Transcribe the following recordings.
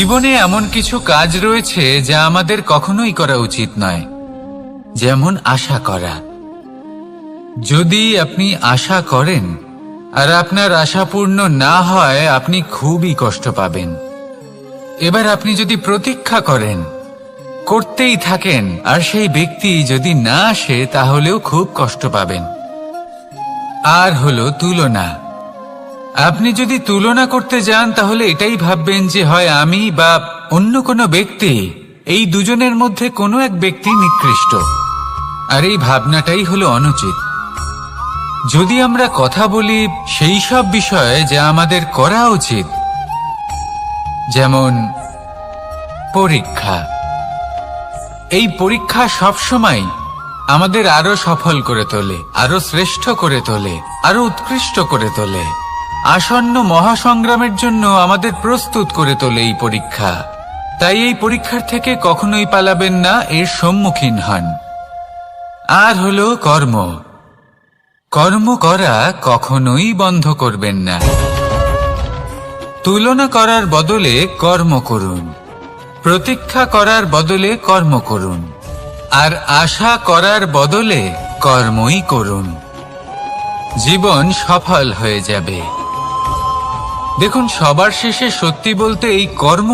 জীবনে এমন কিছু কাজ রয়েছে যা আমাদের কখনোই করা উচিত নয়, যেমন আশা করা। যদি আপনি আশা করেন আর আপনার আশা পূর্ণ না হয়, আপনি খুবই কষ্ট পাবেন। এবার আপনি যদি প্রতীক্ষা করেন, করতেই থাকেন, আর সেই ব্যক্তি যদি না আসে, তাহলেও খুব কষ্ট পাবেন। আর হলো তুলনা। আপনি যদি তুলনা করতে যান, তাহলে এটাই ভাববেন যে হয় আমি বা অন্য কোনো ব্যক্তি, এই দুজনের মধ্যে কোনো এক ব্যক্তি নিকৃষ্ট। আর এই ভাবনাটাই হলো অনুচিত। যদি আমরা কথা বলি সেই সব বিষয়ে যা আমাদের করা উচিত, যেমন পরীক্ষা। এই পরীক্ষা সবসময় আমাদের আরো সফল করে তোলে, আরো শ্রেষ্ঠ করে তোলে, আরো উৎকৃষ্ট করে তোলে। আসন্ন মহাসংগ্রামের জন্য আমাদের প্রস্তুত করে তোলে এই পরীক্ষা। তাই এই পরীক্ষার থেকে কখনোই পালাবেন না, এর সম্মুখীন হন। আর হলো কর্ম। কর্ম করা কখনোই বন্ধ করবেন না। তুলনা করার বদলে কর্ম করুন, প্রতীক্ষা করার বদলে কর্ম করুন, আর আশা করার বদলে কর্মই করুন। জীবন সফল হয়ে যাবে। দেখুন, সবার শেষে সত্যি বলতে এই কর্ম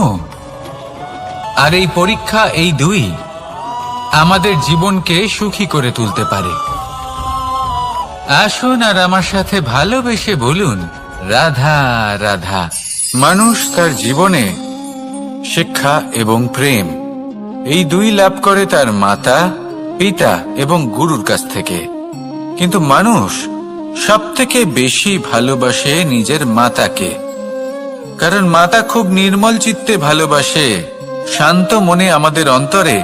আর এই পরীক্ষা, এই দুই আমাদের জীবনকে সুখী করে তুলতে পারে। আসুন আর আমার সাথে ভালোবেসে বলুন, রাধা রাধা। মানুষ তার জীবনে শিক্ষা এবং প্রেম, এই দুই লাভ করে তার মাতা, পিতা এবং গুরুর কাছ থেকে। কিন্তু মানুষ সবথেকে বেশি ভালোবাসে নিজের মাতাকে, কারণ মাতা খুব নির্মল চিত্তে ভালোবাসে, শান্ত মনে আমাদের অন্তরে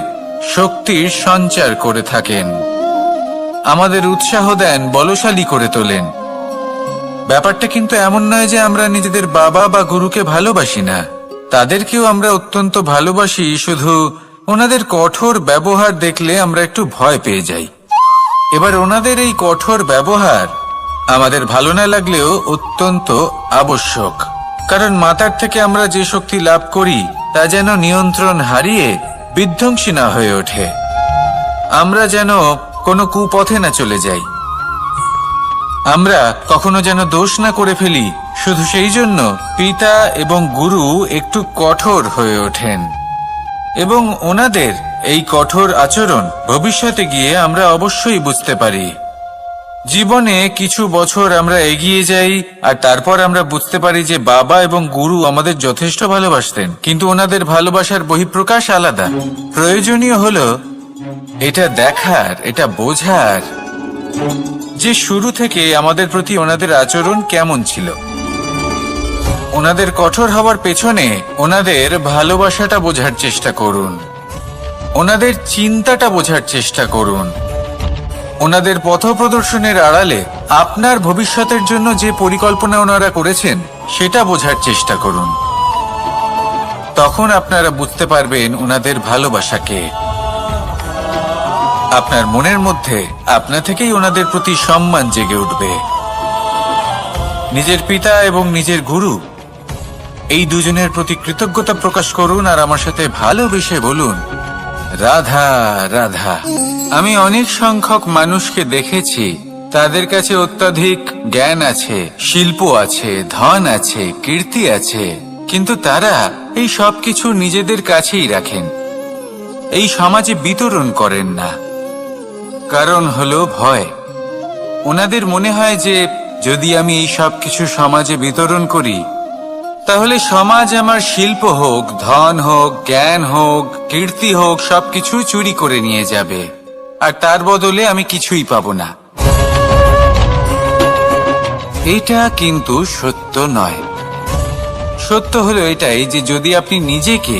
শক্তির সঞ্চার করে থাকেন, আমাদের উৎসাহ দেন, বলশালী করে তোলেন। ব্যাপারটা কিন্তু এমন নয় যে আমরা নিজেদের বাবা বা গুরুকে ভালোবাসি না, তাদেরকেও আমরা অত্যন্ত ভালোবাসি, শুধু ওনাদের কঠোর ব্যবহার দেখলে আমরা একটু ভয় পেয়ে যাই। এবার ওনাদের এই কঠোর ব্যবহার আমাদের ভালো না লাগলেও অত্যন্ত আবশ্যক, কারণ মাতার থেকে আমরা যে শক্তি লাভ করি তা যেন নিয়ন্ত্রণ হারিয়ে বিধ্বংসী না হয়ে ওঠে, আমরা যেন কোনো কুপথে না চলে যাই, আমরা কখনো যেন দোষ না করে ফেলি। শুধু সেই জন্য পিতা এবং গুরু একটু কঠোর হয়ে ওঠেন, এবং ওনাদের এই কঠোর আচরণ ভবিষ্যতে গিয়ে আমরা অবশ্যই বুঝতে পারি। জীবনে কিছু বছর আমরা এগিয়ে যাই আর তারপর আমরা বুঝতে পারি যে বাবা এবং গুরু আমাদের যথেষ্ট ভালোবাসতেন, কিন্তু ওনাদের ভালোবাসার বহিঃপ্রকাশ আলাদা। প্রয়োজনীয় হলো এটা দেখার, এটা বোঝার যে শুরু থেকে আমাদের প্রতি ওনাদের আচরণ কেমন ছিল। ওনাদের কঠোর হওয়ার পেছনে ওনাদের ভালোবাসাটা বোঝার চেষ্টা করুন, ওনাদের চিন্তাটা বোঝার চেষ্টা করুন, ওনাদের পথপ্রদর্শনের আড়ালে আপনার ভবিষ্যতের জন্য যে পরিকল্পনা ওনারা করেছেন সেটা বোঝার চেষ্টা করুন। তখন আপনারা বুঝতে পারবেন ওনাদের ভালোবাসাকে। আপনার মনের মধ্যে আপনা থেকেই ওনাদের প্রতি সম্মান জেগে উঠবে। নিজের পিতা এবং নিজের গুরু, এই দুজনের প্রতি কৃতজ্ঞতা প্রকাশ করুন আর আমার সাথে ভালোবেসে বলুন, রাধা রাধা। আমি অনেক সংখ্যক মানুষকে দেখেছি, তাদের কাছে অত্যাধিক জ্ঞান আছে, শিল্প আছে, ধন আছে, কীর্তি আছে, কিন্তু তারা এই সব কিছু নিজেদের কাছেই রাখেন, এই সমাজে বিতরণ করেন না। কারণ হলো ভয়। ওনাদের মনে হয় যে যদি আমি এই সব কিছু সমাজে বিতরণ করি, তাহলে সমাজ আমার শিল্প হোক, ধন হোক, জ্ঞান হোক, কীর্তি হোক, সবকিছু চুরি করে নিয়ে যাবে, আর তার বদলে আমি কিছুই পাবো না। এটা কিন্তু সত্য নয়। সত্য হলো এটাই যে যদি আপনি নিজেকে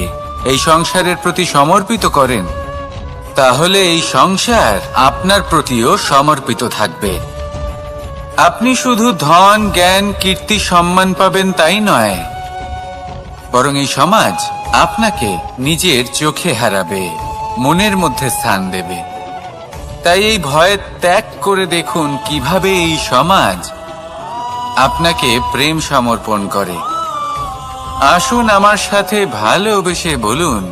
এই সংসারের প্রতি সমর্পিত করেন, তাহলে এই সংসার আপনার প্রতিও সমর্পিত থাকবে। আপনি শুধু ধন, জ্ঞান, কীর্তি, সম্মান পাবেন তাই নয়, বরং এই সমাজ আপনাকে নিজের চোখে হারাবে, মনের মধ্যে স্থান দেবে। তাই এই ভয় ত্যাগ করে দেখুন কিভাবে এই সমাজ আপনাকে প্রেম সমর্পণ করে। আসুন আমার সাথে ভালোবেসে বলুন,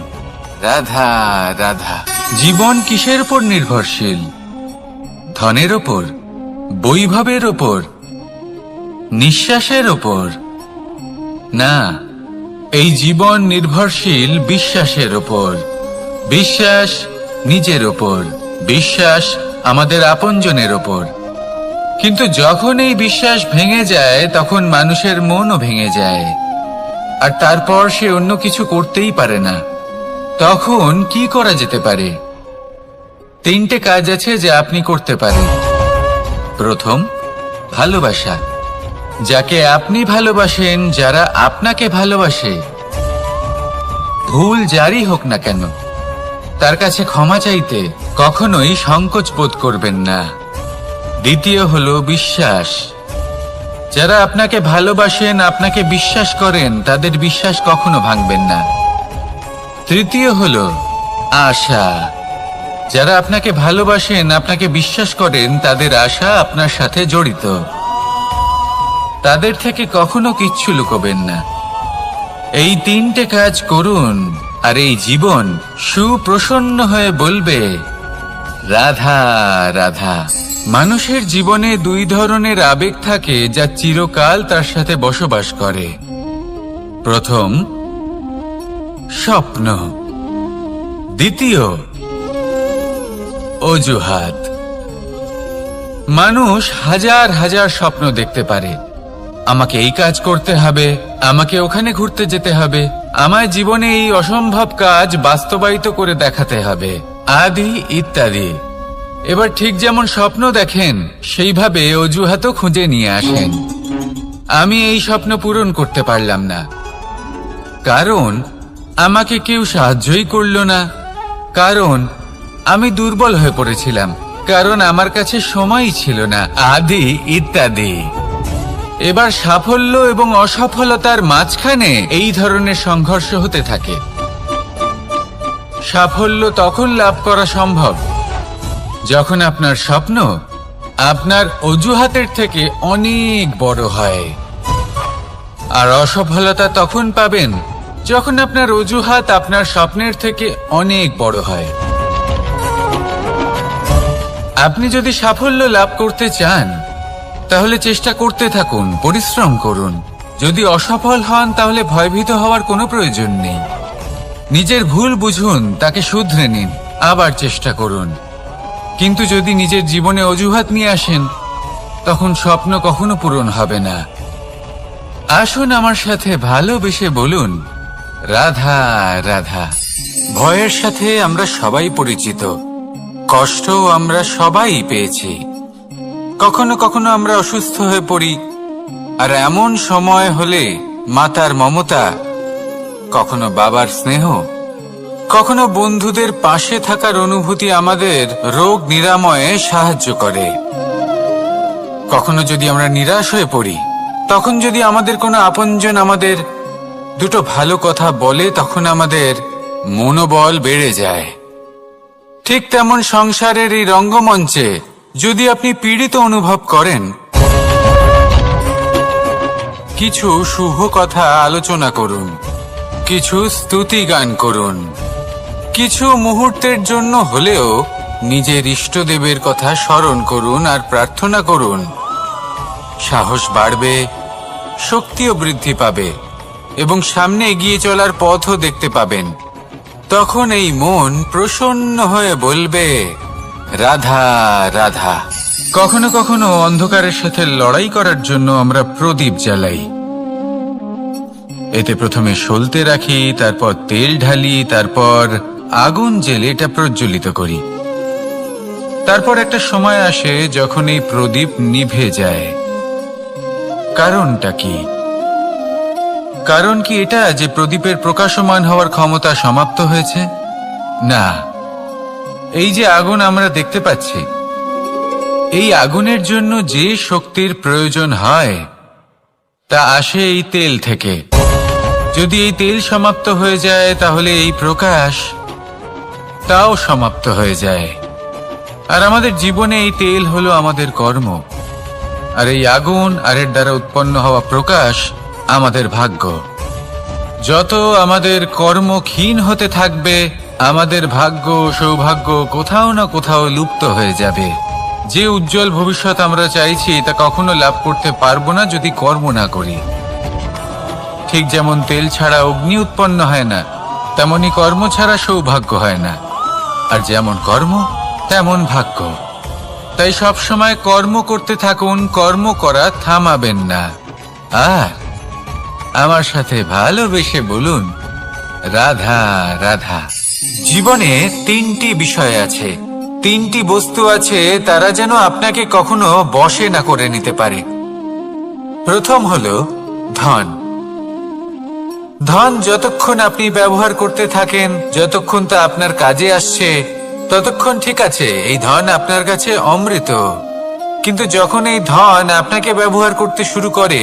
রাধা রাধা। জীবন কিসের উপর নির্ভরশীল? ধনের ওপর, বৈভবের ওপর, নিঃশ্বাসের ওপর? না, এই জীবন নির্ভরশীল বিশ্বাসের ওপর। বিশ্বাস নিজের ওপর, বিশ্বাস আমাদের আপনজনের ওপর। কিন্তু যখন এই বিশ্বাস ভেঙে যায় তখন মানুষের মনও ভেঙে যায়, আর তারপর সে অন্য কিছু করতেই পারে না। তখন কি করা যেতে পারে? 3টে কাজ আছে যা আপনি করতে পারেন। প্রথম, ভালোবাসা। যাকে আপনি ভালোবাসেন, যারা আপনাকে ভালোবাসে, ভুল যারই হোক না কেন, তার কাছে ক্ষমা চাইতে কখনোই সংকোচ বোধ করবেন না। দ্বিতীয় হলো বিশ্বাস। যারা আপনাকে ভালোবাসেন, আপনাকে বিশ্বাস করেন, তাদের বিশ্বাস কখনো ভাঙবেন না। তৃতীয় হলো আশা। যারা আপনাকে ভালোবাসেন, আপনাকে বিশ্বাস করেন, তাদের আশা আপনার সাথে জড়িত। তাদের থেকে কখনো কিচ্ছু লুকোবেন না। এই 3টে কাজ করুন, আর এই জীবন সুপ্রসন্ন হয়ে বলবে, রাধা রাধা। মানুষের জীবনে 2 ধরনের আবেগ থাকে যা চিরকাল তার সাথে বসবাস করে। প্রথম, স্বপ্ন। দ্বিতীয়, অজুহাত। মানুষ হাজার হাজার স্বপ্ন দেখতে পারে। আমাকে এই কাজ করতে হবে, আমাকে ওখানে ঘুরতে যেতে হবে, আমার জীবনে এই অসম্ভব কাজ বাস্তবায়িত করে দেখাতে হবে, আদি ইত্যাদি। এবার ঠিক যেমন স্বপ্ন দেখেন, সেইভাবে অজুহাতও খুঁজে নিয়ে আসেন। আমি এই স্বপ্ন পূরণ করতে পারলাম না, কারণ আমাকে কেউ সাহায্যই করল না, কারণ আমি দুর্বল হয়ে পড়েছিলাম, কারণ আমার কাছে সময়ই ছিল না, আদি ইত্যাদি। এবার সাফল্য এবং অসফলতার মাঝখানে এই ধরনের সংঘর্ষ হতে থাকে। সাফল্য তখন লাভ করা সম্ভব যখন আপনার স্বপ্ন আপনার অজুহাতের থেকে অনেক বড় হয়, আর অসফলতা তখন পাবেন যখন আপনার অজুহাত আপনার স্বপ্নের থেকে অনেক বড় হয়। আপনি যদি সাফল্য লাভ করতে চান, তাহলে চেষ্টা করতে থাকুন, পরিশ্রম করুন। যদি অসফল হন, তাহলে ভয়ভীত হওয়ার কোনো প্রয়োজন নেই। নিজের ভুল বুঝুন, তাকে শুধরে নিন, আবার চেষ্টা করুন। কিন্তু যদি নিজের জীবনে অজুহাত নিয়ে আসেন, তখন স্বপ্ন কখনো পূরণ হবে না। আসুন আমার সাথে ভালোবেসে বলুন, রাধা রাধা। ভয়ের সাথে আমরা সবাই পরিচিত, কষ্টও আমরা সবাই পেয়েছি। কখনো কখনো আমরা অসুস্থ হয়ে পড়ি, আর এমন সময় হলে মাতার মমতা, কখনো বাবার স্নেহ, কখনো বন্ধুদের পাশে থাকার অনুভূতি আমাদের রোগ নিরাময়ে সাহায্য করে। কখনো যদি আমরা নিরাশ হয়ে পড়ি, তখন যদি আমাদের কোনো আপনজন আমাদের 2টো ভালো কথা বলে, তখন আমাদের মনোবল বেড়ে যায়। ঠিক তেমন সংসারের এই রঙ্গমঞ্চে যদি আপনি পীড়িত অনুভব করেন, কিছু শুভ কথা আলোচনা করুন, কিছু স্তুতি গান করুন, কিছু মুহূর্তের জন্য হলেও নিজের ইষ্টদেবের কথা স্মরণ করুন আর প্রার্থনা করুন। সাহস বাড়বে, শক্তিও বৃদ্ধি পাবে, এবং সামনে এগিয়ে চলার পথও দেখতে পাবেন। তখন এই মন প্রসন্ন হয়ে বলবে, রাধা রাধা। কখনো কখনো অন্ধকারের সাথে লড়াই করার জন্য আমরা প্রদীপ জ্বালাই। এতে প্রথমে সলতে রাখি, তারপর তেল ঢালি, তারপর আগুন জ্বেলে এটা প্রজ্বলিত করি। তারপর একটা সময় আসে যখন এই প্রদীপ নিভে যায়। কারণটা কি? কারণ কি এটা যে প্রদীপের প্রকাশমান হওয়ার ক্ষমতা সমাপ্ত হয়েছে? না, এই যে আগুন আমরা দেখতে পাচ্ছি, এই আগুনের জন্য যে শক্তির প্রয়োজন হয় তা আসে এই তেল থেকে। যদি এই তেল সমাপ্ত হয়ে যায়, তাহলে এই প্রকাশ তাও সমাপ্ত হয়ে যায়। আর আমাদের জীবনে এই তেল হলো আমাদের কর্ম, আর এই আগুন আর এর দ্বারা উৎপন্ন হওয়া প্রকাশ আমাদের ভাগ্য। যত আমাদের কর্ম ক্ষীণ হতে থাকবে, আমাদের ভাগ্য সৌভাগ্য কোথাও না কোথাও লুপ্ত হয়ে যাবে। যে উজ্জ্বল ভবিষ্যৎ আমরা চাইছি তা কখনো লাভ করতে পারবো না যদি কর্ম না করি। ঠিক যেমন তেল ছাড়া অগ্নি উৎপন্ন হয় না, তেমনি কর্ম ছাড়া সৌভাগ্য হয় না। আর যেমন কর্ম তেমন ভাগ্য। তাই সব সময় কর্ম করতে থাকুন, কর্ম করা থামাবেন না। আর আমার সাথে ভালোবেসে বলুন, রাধা রাধা। জীবনে তিনটি বিষয় আছে, তিনটি বস্তু আছে, তারা যেন আপনাকে কখনো বশে না করে নিতে পারে। প্রথম হলো ধন। ধন যতক্ষণ আপনি ব্যবহার করতে থাকেন, যতক্ষণ তা আপনার কাজে আসছে, ততক্ষণ ঠিক আছে, এই ধন আপনার কাছে অমৃত। কিন্তু যখন এই ধন আপনাকে ব্যবহার করতে শুরু করে,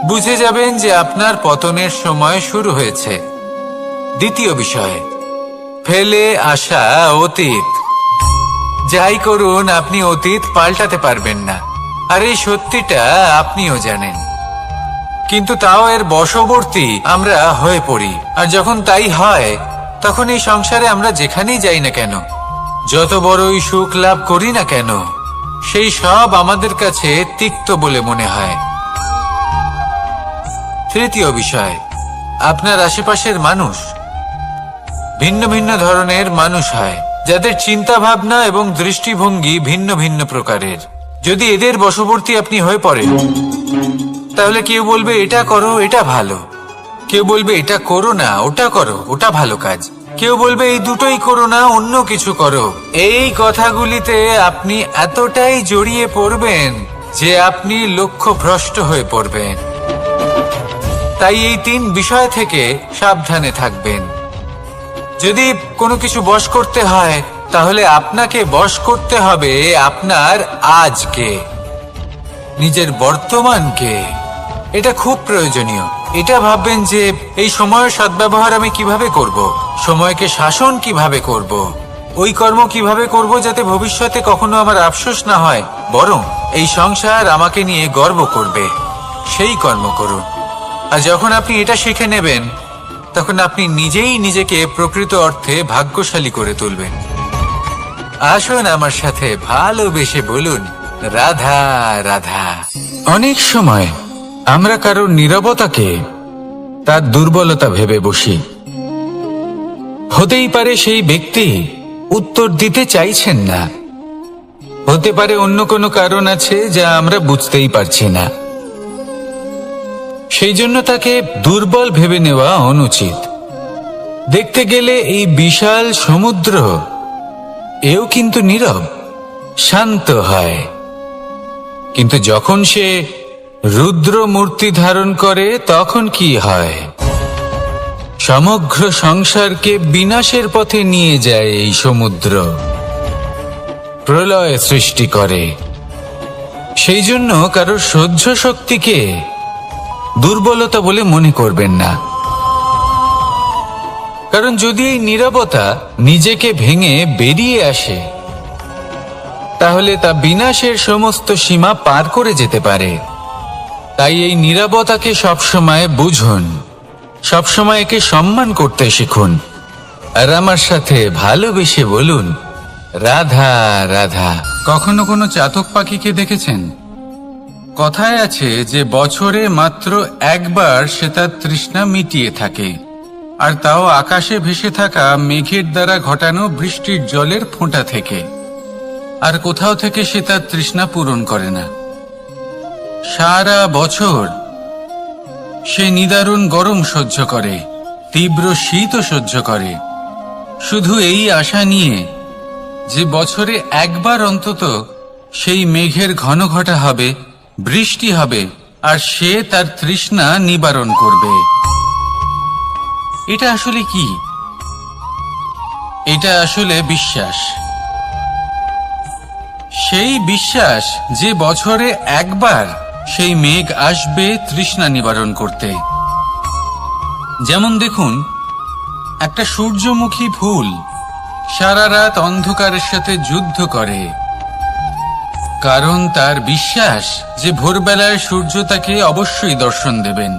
বুঝে যাবেন যে আপনার পতনের সময় শুরু হয়েছে। দ্বিতীয় বিষয়, ফেলে আসা অতীত। যাই করুন, আপনি অতীত পাল্টাতে পারবেন না, আর এই সত্যিটা আপনিও জানেন। কিন্তু তাও এর বশবর্তী আমরা হয়ে পড়ি। আর যখন তাই হয়, তখন এই সংসারে আমরা যেখানেই যাই না কেন, যত বড়ই সুখ লাভ করি না কেন, সেই সব আমাদের কাছে তিক্ত বলে মনে হয়। তৃতীয় বিষয়, আপনার আশেপাশের মানুষ। ভিন্ন ভিন্ন ধরনের মানুষ হয়, যাদের চিন্তা ভাবনা এবং দৃষ্টিভঙ্গি ভিন্ন ভিন্ন প্রকারের। যদি এদের বশবর্তী আপনি হয়ে পড়েন, তাহলে কেউ বলবে এটা করো, এটা ভালো। কেউ বলবে এটা করো না, ওটা করো, ওটা ভালো কাজ। কেউ বলবে এই দুটোই করো না, অন্য কিছু করো। এই কথাগুলিতে আপনি এতটাই জড়িয়ে পড়বেন যে আপনি লক্ষ্যভ্রষ্ট হয়ে পড়বেন। তাই এই তিন বিষয় থেকে সাবধানে থাকবেন। যদি কোনো কিছু বশ করতে হয়, তাহলে আপনাকে বশ করতে হবে আপনার আজকে, নিজের বর্তমানকে। এটা খুব প্রয়োজনীয়। এটা ভাববেন যে এই সময়ের সদ্ব্যবহার আমি কিভাবে করব, সময়কে শাসন কিভাবে করব, ওই কর্ম কিভাবে করব যাতে ভবিষ্যতে কখনো আমার আফসোস না হয়, বরং এই সংসার আমাকে নিয়ে গর্ব করবে, সেই কর্ম করুন। আর যখন আপনি এটা শিখে নেবেন, তখন আপনি নিজেই নিজেকে প্রকৃত অর্থে ভাগ্যশালী করে তুলবেন। আসুন আমার সাথে ভালোবেসে বলুন, রাধা রাধা। অনেক সময় আমরা কারোর নীরবতাকে তার দুর্বলতা ভেবে বসি। হতেই পারে সেই ব্যক্তি উত্তর দিতে চাইছেন না, হতে পারে অন্য কোনো কারণ আছে যা আমরা বুঝতেই পারছি না। সেই জন্য তাকে দুর্বল ভেবে নেওয়া অনুচিত। দেখতে গেলে এই বিশাল সমুদ্র এও কিন্তু নীরব, শান্ত হয়। কিন্তু যখন সে রুদ্র মূর্তি ধারণ করে, তখন কি হয়? সমগ্র সংসারকে বিনাশের পথে নিয়ে যায় এই সমুদ্র, প্রলয় সৃষ্টি করে। সেই জন্য কারোর সহ্য শক্তিকে দুর্বলতা বলে মনে করবেন না। কারণ যদি এই নীরবতা নিজেকে ভেঙে বেরিয়ে আসে, তাহলে তা বিনাশের সমস্ত সীমা পার করে যেতে পারে। তাই এই নীরবতাকে সবসময় বুঝুন, সবসময় একে সম্মান করতে শিখুন। আর আমার সাথে ভালোবেসে বলুন, রাধা রাধা। কখনো কোনো চাতক পাখিকে দেখেছেন? কথায় আছে যে বছরে মাত্র একবার সে তার তৃষ্ণা মিটিয়ে থাকে, আর তাও আকাশে ভেসে থাকা মেঘের দ্বারা ঘটানো বৃষ্টির জলের ফোঁটা থেকে। আর কোথাও থেকে সে তার তৃষ্ণা পূরণ করে না। সারা বছর সে নিদারুণ গরম সহ্য করে, তীব্র শীতও সহ্য করে, শুধু এই আশা নিয়ে যে বছরে একবার অন্তত সেই মেঘের ঘন ঘটা হবে, বৃষ্টি হবে, আর সে তার তৃষ্ণা নিবারণ করবে। এটা আসলে কি? এটা আসলে বিশ্বাস। সেই বিশ্বাস যে বছরে একবার সেই মেঘ আসবে তৃষ্ণা নিবারণ করতে। যেমন দেখুন, একটা সূর্যমুখী ফুল সারা রাত অন্ধকারের সাথে যুদ্ধ করে, কারণ তার বিশ্বাস যে ভোরবেলায় সূর্য তাকে অবশ্যই দর্শন দেবেন।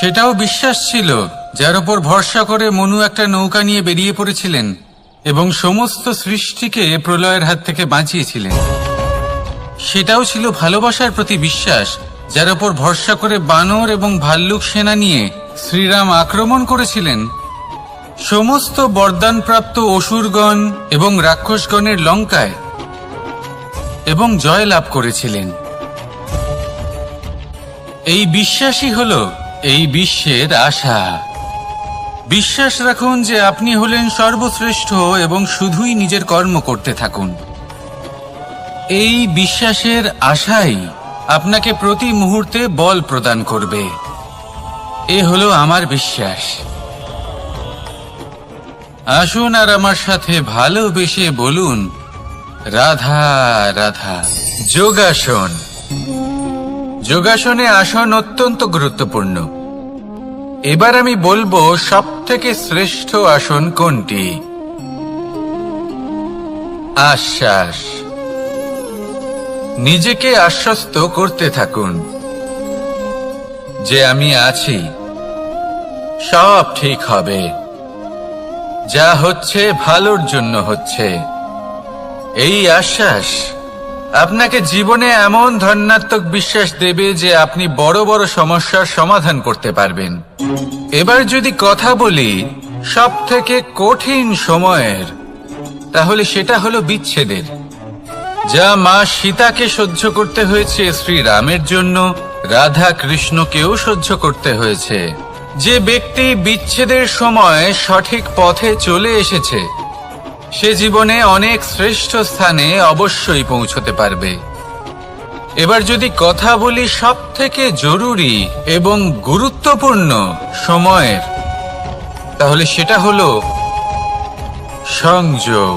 সেটাও বিশ্বাস ছিল, যার উপর ভরসা করে মনু একটা নৌকা নিয়ে বেরিয়ে পড়েছিলেন এবং সমস্ত সৃষ্টিকে প্রলয়ের হাত থেকে বাঁচিয়েছিলেন। সেটাও ছিল ভালোবাসার প্রতি বিশ্বাস, যার উপর ভরসা করে বানর এবং ভাল্লুক সেনা নিয়ে শ্রীরাম আক্রমণ করেছিলেন সমস্ত বরদানপ্রাপ্ত অসুরগণ এবং রাক্ষসগণের লঙ্কায় এবং জয় লাভ করেছিলেন। এই বিশ্বাসই হল এই বিশ্বের আশা। বিশ্বাস রাখুন যে আপনি হলেন সর্বশ্রেষ্ঠ এবং শুধুই নিজের কর্ম করতে থাকুন। এই বিশ্বাসের আশাই আপনাকে প্রতি মুহূর্তে বল প্রদান করবে। এ হলো আমার বিশ্বাস। আসুন আর আমার সাথে ভালোবেসে বলুন, রাধা রাধা। যোগাসন। যোগাসনে আসন অত্যন্ত গুরুত্বপূর্ণ। এবার আমি বলবো সবথেকে শ্রেষ্ঠ আসন কোনটি। আশ্বাস। নিজেকে আশ্বস্ত করতে থাকুন যে আমি আছি, সব ঠিক হবে, যা হচ্ছে ভালোর জন্য হচ্ছে। এই আশ্বাস আপনাকে জীবনে এমন ধনাত্মক বিশ্বাস দেবে যে আপনি বড় বড় সমস্যার সমাধান করতে পারবেন। এবার যদি কথা বলি সবথেকে কঠিন সময়ের, তাহলে সেটা হলো বিচ্ছেদের। যা মা সীতাকে সহ্য করতে হয়েছে শ্রীরামের জন্য, রাধা কৃষ্ণকেও সহ্য করতে হয়েছে। যে ব্যক্তি বিচ্ছেদের সময় সঠিক পথে চলে এসেছে, সে জীবনে অনেক শ্রেষ্ঠ স্থানে অবশ্যই পৌঁছতে পারবে। এবার যদি কথা বলি সবথেকে জরুরি এবং গুরুত্বপূর্ণ সময়ের, তাহলে সেটা হলো সংযোগ।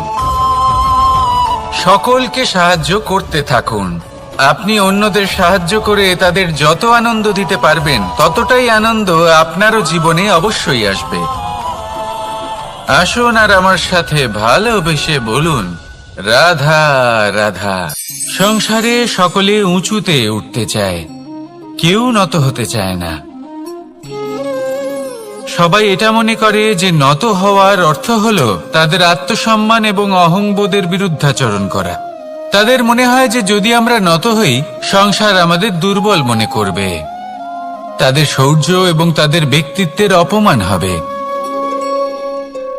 সকলকে সাহায্য করতে থাকুন। আপনি অন্যদের সাহায্য করে তাদের যত আনন্দ দিতে পারবেন, ততটাই আনন্দ আপনারও জীবনে অবশ্যই আসবে। আসুন আর আমার সাথে ভালোবেসে বলুন, রাধা রাধা। সংসারে সকলে উঁচুতে উঠতে চায়, কেউ নত হতে চায় না। সবাই এটা মনে করে যে নত হওয়ার অর্থ হলো তাদের আত্মসম্মান এবং অহংবোধের বিরুদ্ধাচরণ করা। তাদের মনে হয় যে যদি আমরা নত হই, সংসার আমাদের দুর্বল মনে করবে, তাদের শৌর্য এবং তাদের ব্যক্তিত্বের অপমান হবে।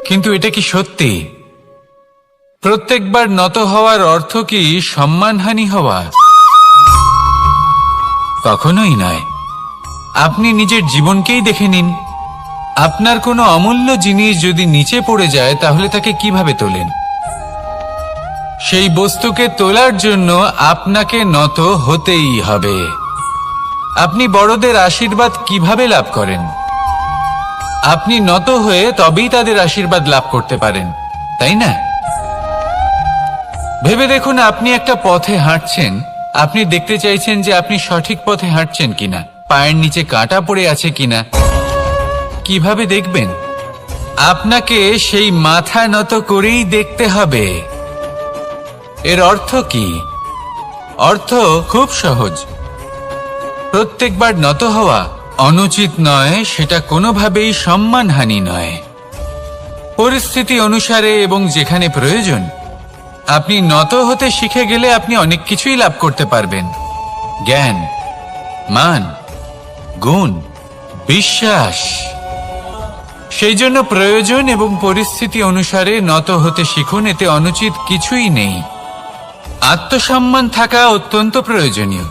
কিন্তু এটা কি সত্যি? প্রত্যেকবার নত হওয়ার অর্থ কি সম্মানহানি হওয়া? কখনোই নয়। আপনি নিজের জীবনকেই দেখে নিন। আপনার কোনো অমূল্য জিনিস যদি নিচে পড়ে যায়, তাহলে তাকে কিভাবে তোলেন? সেই বস্তুকে তোলার জন্য আপনাকে নত হতেই হবে। আপনি বড়দের আশীর্বাদ কিভাবে লাভ করেন? আপনি নত হয়ে তবেই তাদের আশীর্বাদ লাভ করতে পারেন, তাই না? ভেবে দেখুন, আপনি একটা পথে হাঁটছেন, আপনি দেখতে চাইছেন যে আপনি সঠিক পথে হাঁটছেন কিনা, পায়ের নিচে কাঁটা পড়ে আছে কিনা। কিভাবে দেখবেন? আপনাকে সেই মাথা নত করেই দেখতে হবে। এর অর্থ কি? অর্থ খুব সহজ। প্রত্যেকবার নত হওয়া অনুচিত নয়, সেটা কোনোভাবেই সম্মানহানি নয়। পরিস্থিতি অনুসারে এবং যেখানে প্রয়োজন, আপনি নত হতে শিখে গেলে আপনি অনেক কিছুই লাভ করতে পারবেন। জ্ঞান, মান, গুণ, বিশ্বাস। সেই জন্য প্রয়োজন এবং পরিস্থিতি অনুসারে নত হতে শিখুন, এতে অনুচিত কিছুই নেই। আত্মসম্মান থাকা অত্যন্ত প্রয়োজনীয়,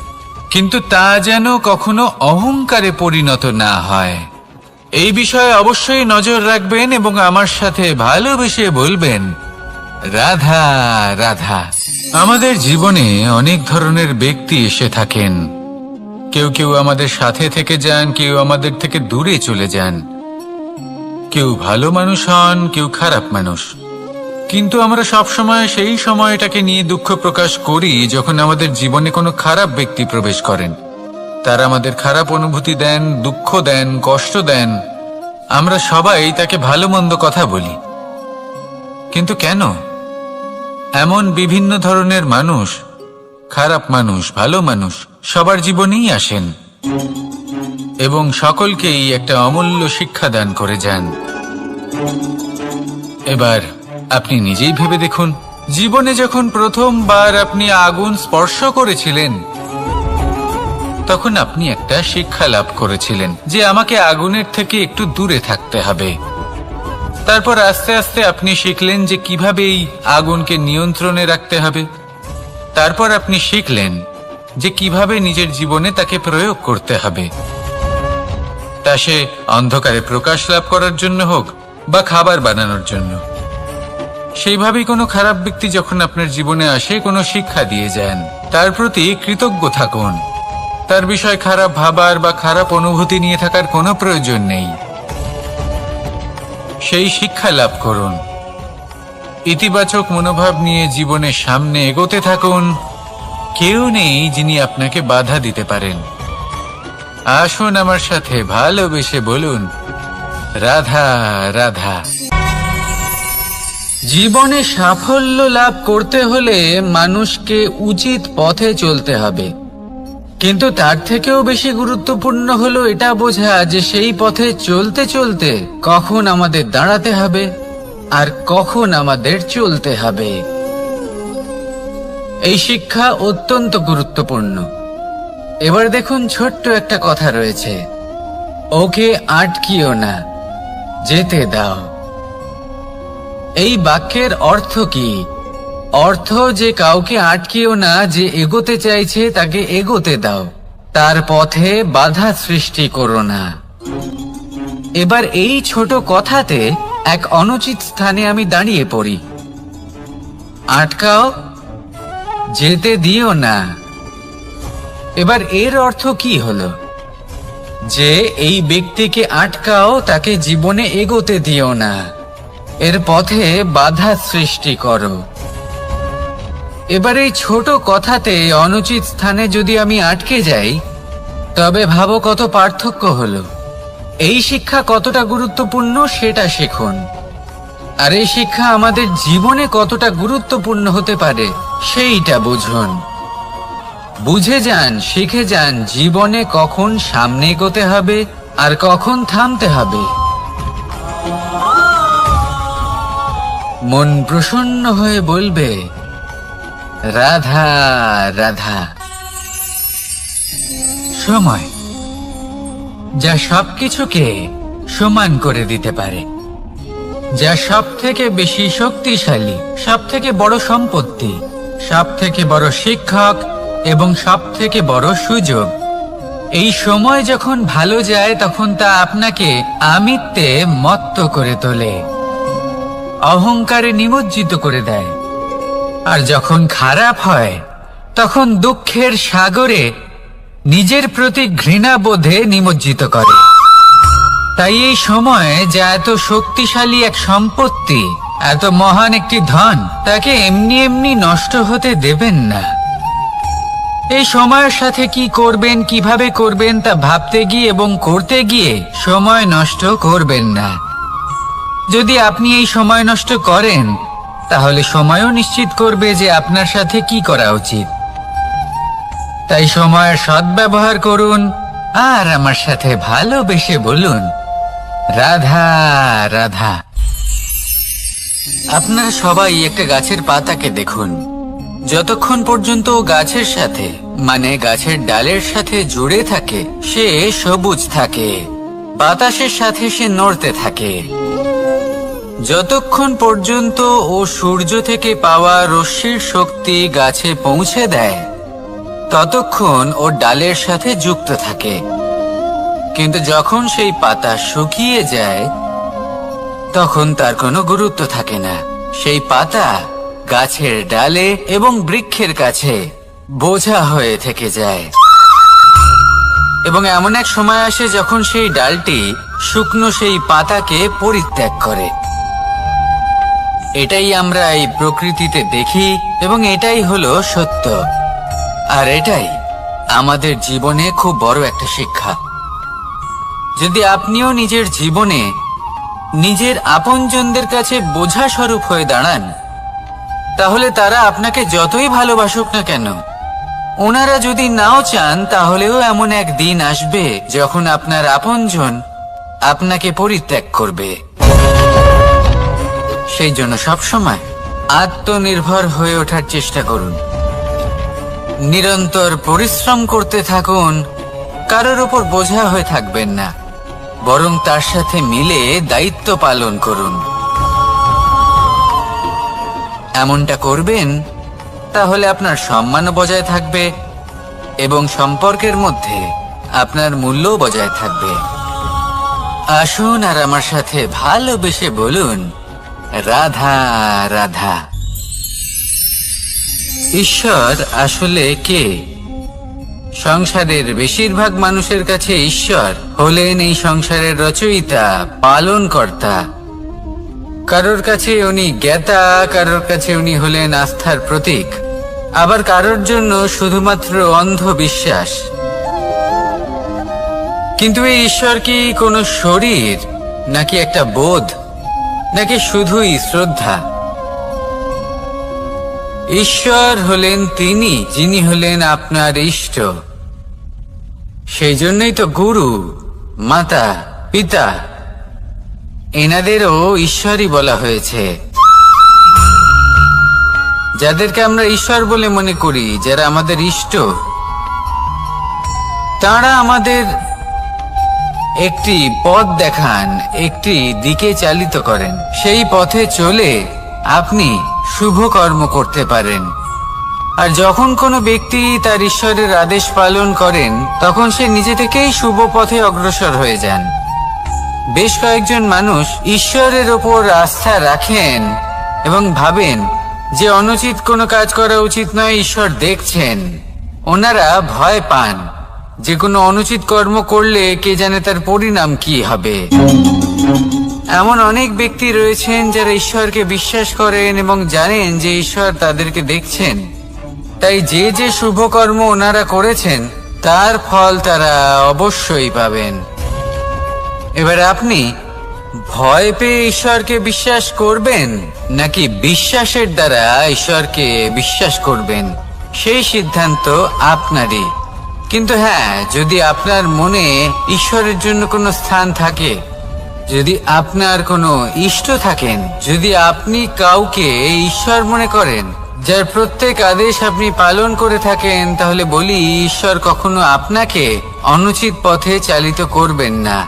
কিন্তু তা যেন কখনো অহংকারে পরিণত না হয়। এই বিষয়ে অবশ্যই নজর রাখবেন এবং আমার সাথে ভালোবেসে বলবেন, রাধা রাধা। আমাদের জীবনে অনেক ধরনের ব্যক্তি এসে থাকেন। কেউ কেউ আমাদের সাথে থেকে যান, কেউ আমাদের থেকে দূরে চলে যান। কেউ ভালো মানুষ হন, কেউ খারাপ মানুষ। কিন্তু আমরা সবসময় সেই সময়টাকে নিয়ে দুঃখ প্রকাশ করি যখন আমাদের জীবনে কোনো খারাপ ব্যক্তি প্রবেশ করেন। তারা আমাদের খারাপ অনুভূতি দেন, দুঃখ দেন, কষ্ট দেন। আমরা সবাই তাকে ভালো মন্দ কথা বলি। কিন্তু কেন? এমন বিভিন্ন ধরনের মানুষ, খারাপ মানুষ, ভালো মানুষ, সবার জীবনেই আসেন। এবং সকলকেই একটা অমূল্য শিক্ষা দান করে যান। এবার আপনি নিজেই ভেবে দেখুন, জীবনে যখন প্রথমবার আপনি আগুন স্পর্শ করেছিলেন, তখন আপনি একটা শিক্ষা লাভ করেছিলেন যে আমাকে আগুনের থেকে একটু দূরে থাকতে হবে। তারপর আস্তে আস্তে আপনি শিখলেন যে কিভাবে এই আগুনকে নিয়ন্ত্রণে রাখতে হবে। তারপর আপনি শিখলেন যে কিভাবে নিজের জীবনে তাকে প্রয়োগ করতে হবে, তা সে অন্ধকারে প্রকাশ লাভ করার জন্য হোক বা খাবার বানানোর জন্য। সেইভাবেই কোনো খারাপ ব্যক্তি যখন আপনার জীবনে আসে কোনো শিক্ষা দিয়ে যান, তার প্রতি কৃতজ্ঞ থাকুন। তার বিষয় খারাপ ভাবার বা খারাপ অনুভূতি নিয়ে থাকার কোনো প্রয়োজন নেই। সেই শিক্ষা লাভ করুন, ইতিবাচক মনোভাব নিয়ে জীবনের সামনে এগোতে থাকুন। কেউ নেই যিনি আপনাকে বাধা দিতে পারেন। আসুন আমার সাথে ভালোবেসে বলুন, রাধা রাধা। জীবনে সাফল্য লাভ করতে হলে মানুষকে উচিত পথে চলতে হবে, কিন্তু তার থেকেও বেশি গুরুত্বপূর্ণ হলো এটা বোঝা যে সেই পথে চলতে চলতে কখন আমাদের দাঁড়াতে হবে আর কখন আমাদের চলতে হবে। এই শিক্ষা অত্যন্ত গুরুত্বপূর্ণ। এবার দেখুন, ছোট্ট একটা কথা রয়েছে, ওকে আটকিও না, যেতে দাও। এই বাক্যের অর্থ কি? অর্থ যে কাউকে আটকিও না, যে এগোতে চাইছে তাকে এগোতে দাও, তার পথে বাধা সৃষ্টি করো না। এবার এই ছোট কথাতে এক অনুচিত স্থানে আমি দাঁড়িয়ে পড়ি। আটকাও, যেতে দিও না। এবার এর অর্থ কি হলো? যে এই ব্যক্তিকে আটকাও, তাকে জীবনে এগোতে দিও না, এর পথে বাধা সৃষ্টি করো। এবার এই ছোট কথাতে অনুচিত স্থানে যদি আমি আটকে যাই, তবে ভাবো কত পার্থক্য হলো। এই শিক্ষা কতটা গুরুত্বপূর্ণ সেটা শিখুন, আর এই শিক্ষা আমাদের জীবনে কতটা গুরুত্বপূর্ণ হতে পারে সেইটা বুঝুন। বুঝে যান, শিখে যান জীবনে কখন সামনে এগোতে হবে আর কখন থামতে হবে। মন প্রসন্ন হয়ে বলবে, রাধা রাধা। সময় যা সবকিছুকে সমান করে দিতে পারে, যা সব থেকে বেশি শক্তিশালী, সব থেকে বড় সম্পত্তি, সব থেকে বড় শিক্ষক এবং সব থেকে বড় সুযোগ। এই সময় যখন ভালো যায় তখন তা আপনাকে আমিত্বে মত্ত করে তোলে, অহংকারে নিমজ্জিত করে দেয়। আর যখন খারাপ হয় তখন দুঃখের সাগরে নিজের প্রতি ঘৃণাবোধে নিমজ্জিত করে। তাই এই সময় যা এত শক্তিশালী এক সম্পত্তি, এত মহান একটি ধন, তাকে এমনি এমনি নষ্ট হতে দেবেন না। এই সময়ের সাথে কি করবেন, কিভাবে করবেন তা ভাবতে গিয়ে এবং করতে গিয়ে সময় নষ্ট করবেন না। যদি আপনি এই সময় নষ্ট করেন, তাহলে সময়ও নিশ্চিত করবে যে আপনার সাথে কি করা উচিত। তাই সময়ের সদ্ব্যবহার করুন আর আমার সাথে ভালোবেসে বলুন, রাধা রাধা। আপনারা সবাই একটা গাছের পাতাকে দেখুন। যতক্ষণ পর্যন্ত গাছের সাথে, মানে গাছের ডালের সাথে জুড়ে থাকে, সে সবুজ থাকে, বাতাসের সাথে সে নড়তে থাকে। যতক্ষণ পর্যন্ত ও সূর্য থেকে পাওয়া রশ্মির শক্তি গাছে পৌঁছে দেয়, ততক্ষণ ও ডালের সাথে যুক্ত থাকে। কিন্তু যখন সেই পাতা শুকিয়ে যায়, তখন তার কোনো গুরুত্ব থাকে না। সেই পাতা গাছের ডালে এবং বৃক্ষের কাছে বোঝা হয়ে থেকে যায়। এবং এমন এক সময় আসে যখন সেই ডালটি শুকনো সেই পাতাকে পরিত্যাগ করে। এটাই আমরা এই প্রকৃতিতে দেখি এবং এটাই হলো সত্য। আর এটাই আমাদের জীবনে খুব বড় একটা শিক্ষা। যদি আপনিও নিজের জীবনে নিজের আপনজনদের কাছে বোঝা স্বরূপ হয়ে দাঁড়ান, তাহলে তারা আপনাকে যতই ভালোবাসুক না কেন, ওনারা যদি নাও চান তাহলেও এমন এক দিন আসবে যখন আপনার আপনজন আপনাকে পরিত্যাগ করবে। সেই জন্য সবসময় আত্মনির্ভর হয়ে ওঠার চেষ্টা করুন। নিরন্তর পরিশ্রম করতে থাকুন, কারোর উপর বোঝা হয়ে থাকবেন না, বরং তার সাথে মিলে দায়িত্ব পালন করুন। এমনটা করবেন তাহলে আপনার সম্মানও বজায় থাকবে এবং সম্পর্কের মধ্যে আপনার মূল্যও বজায় থাকবে। আসুন আর আমার সাথে ভালোবেসে বলুন, রাধা রাধা। ঈশ্বর আসলে কে? সংসারের বেশিরভাগ মানুষের কাছে ঈশ্বর হলেন এই সংসারের রচয়িতা, পালনকর্তা। কারোর কাছে উনি জ্ঞাতা, কারোর কাছে উনি হলেন আস্থার প্রতীক, আবার কারোর জন্য শুধুমাত্র অন্ধবিশ্বাস। কিন্তু এই ঈশ্বর কি কোনো শরীর, নাকি একটা বোধ, নাকি শুধুই শ্রদ্ধা? ঈশ্বর হলেন তিনি যিনি হলেন আপনার ইষ্ট। সেই জন্যই তো গুরু, মাতা, পিতা এনাদেরও ঈশ্বরই বলা হয়েছে। যাদেরকে আমরা ঈশ্বর বলে মনে করি, যারা আমাদের ইষ্ট, তারা আমাদের একটি পথ দেখান, একটি দিকে চালিত করেন। সেই পথে চলে আপনি শুভ কর্ম করতে পারেন। আর যখন কোনো ব্যক্তি তার ঈশ্বরের আদেশ পালন করেন, তখন সে নিজে থেকেই শুভ পথে অগ্রসর হয়ে যান। বেশ কয়েকজন মানুষ ঈশ্বরের ওপর আস্থা রাখেন এবং ভাবেন যে অনুচিত কোনো কাজ করা উচিত নয়, ঈশ্বর দেখছেন। ওনারা ভয় পান যে কোনো অনুচিত কর্ম করলে কে জানে তার পরিণাম কি হবে। এমন অনেক ব্যক্তি রয়েছেন যারা ঈশ্বরকে বিশ্বাস করেন এবং জানেন যে ঈশ্বর তাদেরকে দেখছেন। তাই যে যে শুভ কর্ম ওনারা করেছেন তার ফল তারা অবশ্যই পাবেন। এবার আপনি ভয় পেয়ে ঈশ্বরকে বিশ্বাস করবেন, নাকি বিশ্বাসের দ্বারা ঈশ্বরকে বিশ্বাস করবেন, সেই সিদ্ধান্ত আপনারই। কিন্তু হ্যাঁ, যদি আপনার মনে ঈশ্বরের জন্য কোনো স্থান থাকে, যদি আপনার কোনো ইষ্ট থাকেন, যদি আপনি কাউকে ঈশ্বর মনে করেন, যার প্রত্যেক আদেশ আপনি পালন করে থাকেন, তাহলে বলি, ঈশ্বর কখনো আপনাকে অনুচিত পথে চালিত করবেন না।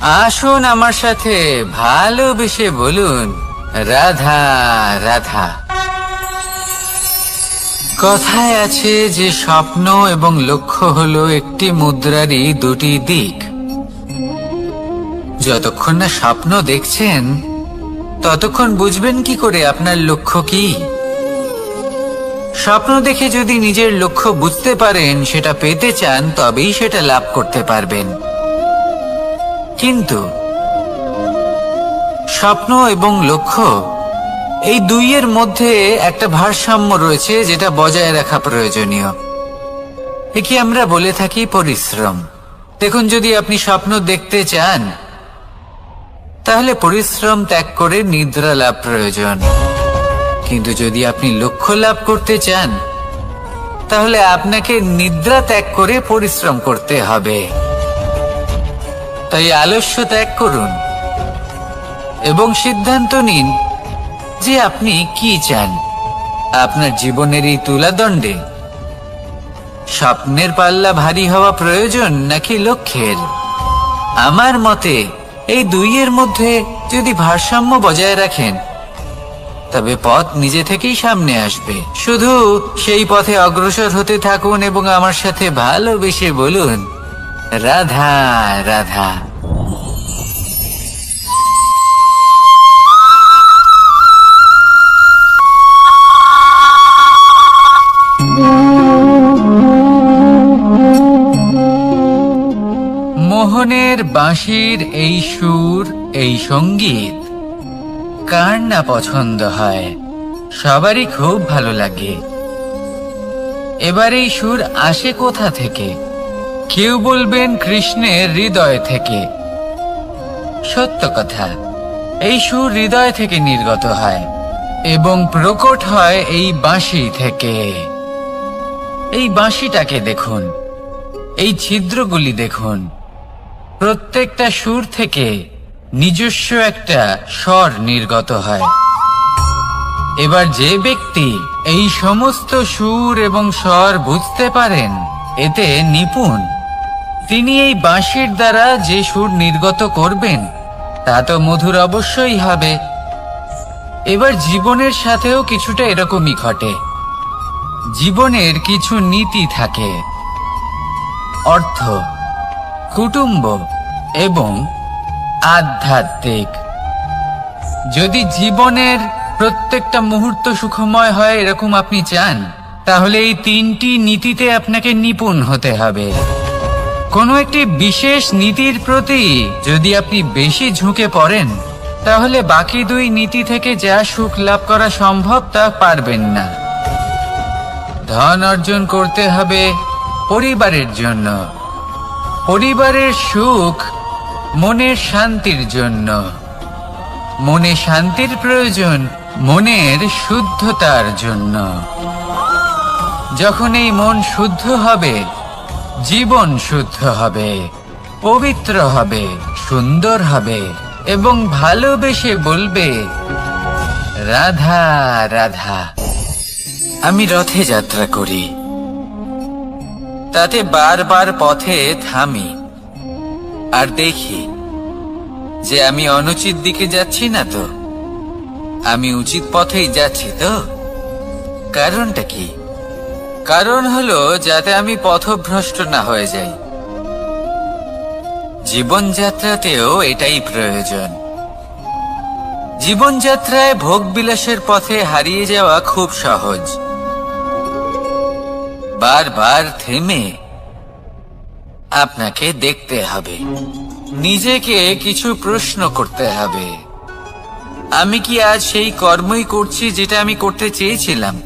আসুন আমার সাথে ভালোবেসে বলুন, রাধা রাধা। কথায় আছে যে স্বপ্ন এবং লক্ষ্য হলো একটি মুদ্রারই দুটি দিক। যতক্ষণ না স্বপ্ন দেখছেন ততক্ষণ বুঝবেন কি করে আপনার লক্ষ্য কি? স্বপ্ন দেখে যদি নিজের লক্ষ্য বুঝতে পারেন, সেটা পেতে চান, তবেই সেটা লাভ করতে পারবেন। কিন্তু স্বপ্ন এবং লক্ষ্য এই দুইয়ের মধ্যে একটা ভারসাম্য রয়েছে, যেটা বজায় রাখা প্রয়োজনীয়। একে আমরা বলে থাকি পরিশ্রম। দেখুন, যদি আপনি স্বপ্ন দেখতে চান, তাহলে পরিশ্রম ত্যাগ করে নিদ্রা লাভ প্রয়োজন। কিন্তু যদি আপনি লক্ষ্য লাভ করতে চান, তাহলে আপনাকে নিদ্রা ত্যাগ করে পরিশ্রম করতে হবে। তাই আলস্য ত্যাগ করুন এবং সিদ্ধান্ত নিন যে আপনি কি চান। আপনার জীবনের এই তুলাদণ্ডে স্বপ্নের পাল্লা ভারী হওয়া প্রয়োজন নাকি লক্ষ্যের? আমার মতে এই দুইয়ের মধ্যে যদি ভারসাম্য বজায় রাখেন, তবে পথ নিজে থেকেই সামনে আসবে। শুধু সেই পথে অগ্রসর হতে থাকুন এবং আমার সাথে ভালোবেসে বলুন, রাধা রাধা। মোহনের বাঁশির এই সুর, এই সঙ্গীত কার না পছন্দ হয়? সবারই খুব ভালো লাগে। এবার এই সুর আসে কোথা থেকে? কেউ বলবেন কৃষ্ণের হৃদয় থেকে। সত্য কথা, এই সুর হৃদয় থেকে নির্গত হয় এবং প্রকট হয় এই বাঁশি থেকে। এই বাঁশিটাকে দেখুন, এই ছিদ্রগুলি দেখুন, প্রত্যেকটা সুর থেকে নিজস্ব একটা স্বর নির্গত হয়। এবার যে ব্যক্তি এই সমস্ত সুর এবং স্বর বুঝতে পারেন, এতে নিপুণ, তিনি এই বাঁশির দ্বারা যে সুর নির্গত করবেন তা তো মধুর অবশ্যই হবে। এবার জীবনের সাথেও কিছুটা এরকমই ঘটে। জীবনের কিছু নীতি থাকে, অর্থ, কুটুম্ব এবং আধ্যাত্মিক। যদি জীবনের প্রত্যেকটা মুহূর্ত সুখময় হয় এরকম আপনি চান, তাহলে এই তিনটি নীতিতে আপনাকে নিপুণ হতে হবে। কোনো একটি বিশেষ নীতির প্রতি যদি আপনি বেশি ঝুঁকে পড়েন, তাহলে বাকি দুই নীতি থেকে যা সুখ লাভ করা সম্ভব তা পারবেন না। ধন অর্জন করতে হবে পরিবারের জন্য, পরিবারের সুখ মনের শান্তির জন্য, মনে শান্তির প্রয়োজন মনের শুদ্ধতার জন্য। যখন এই মন শুদ্ধ হবে, জীবন শুদ্ধ হবে, পবিত্র হবে, সুন্দর হবে এবং ভালোবেসে বলবে, রাধা রাধা। আমি রথে যাত্রা করি, তাতে বারবার পথে থামি আর দেখি যে আমি অনুচিত দিকে যাচ্ছি না তো, আমি উচিত পথেই যাচ্ছি তো। কারণটা কি? কারণ হলো যাতে আমি পথভ্রষ্ট না হয়ে যাই। জীবনযাত্রাতেও এটাই প্রয়োজন। জীবনযাত্রায় ভোগ বিলাসের পথে হারিয়ে যাওয়া খুব সহজ। বারবার থেমে আপনাকে দেখতে হবে, নিজেকে কিছু প্রশ্ন করতে হবে। আমি কি আজ সেই কর্মই করছি যেটা আমি করতে চেয়েছিলাম?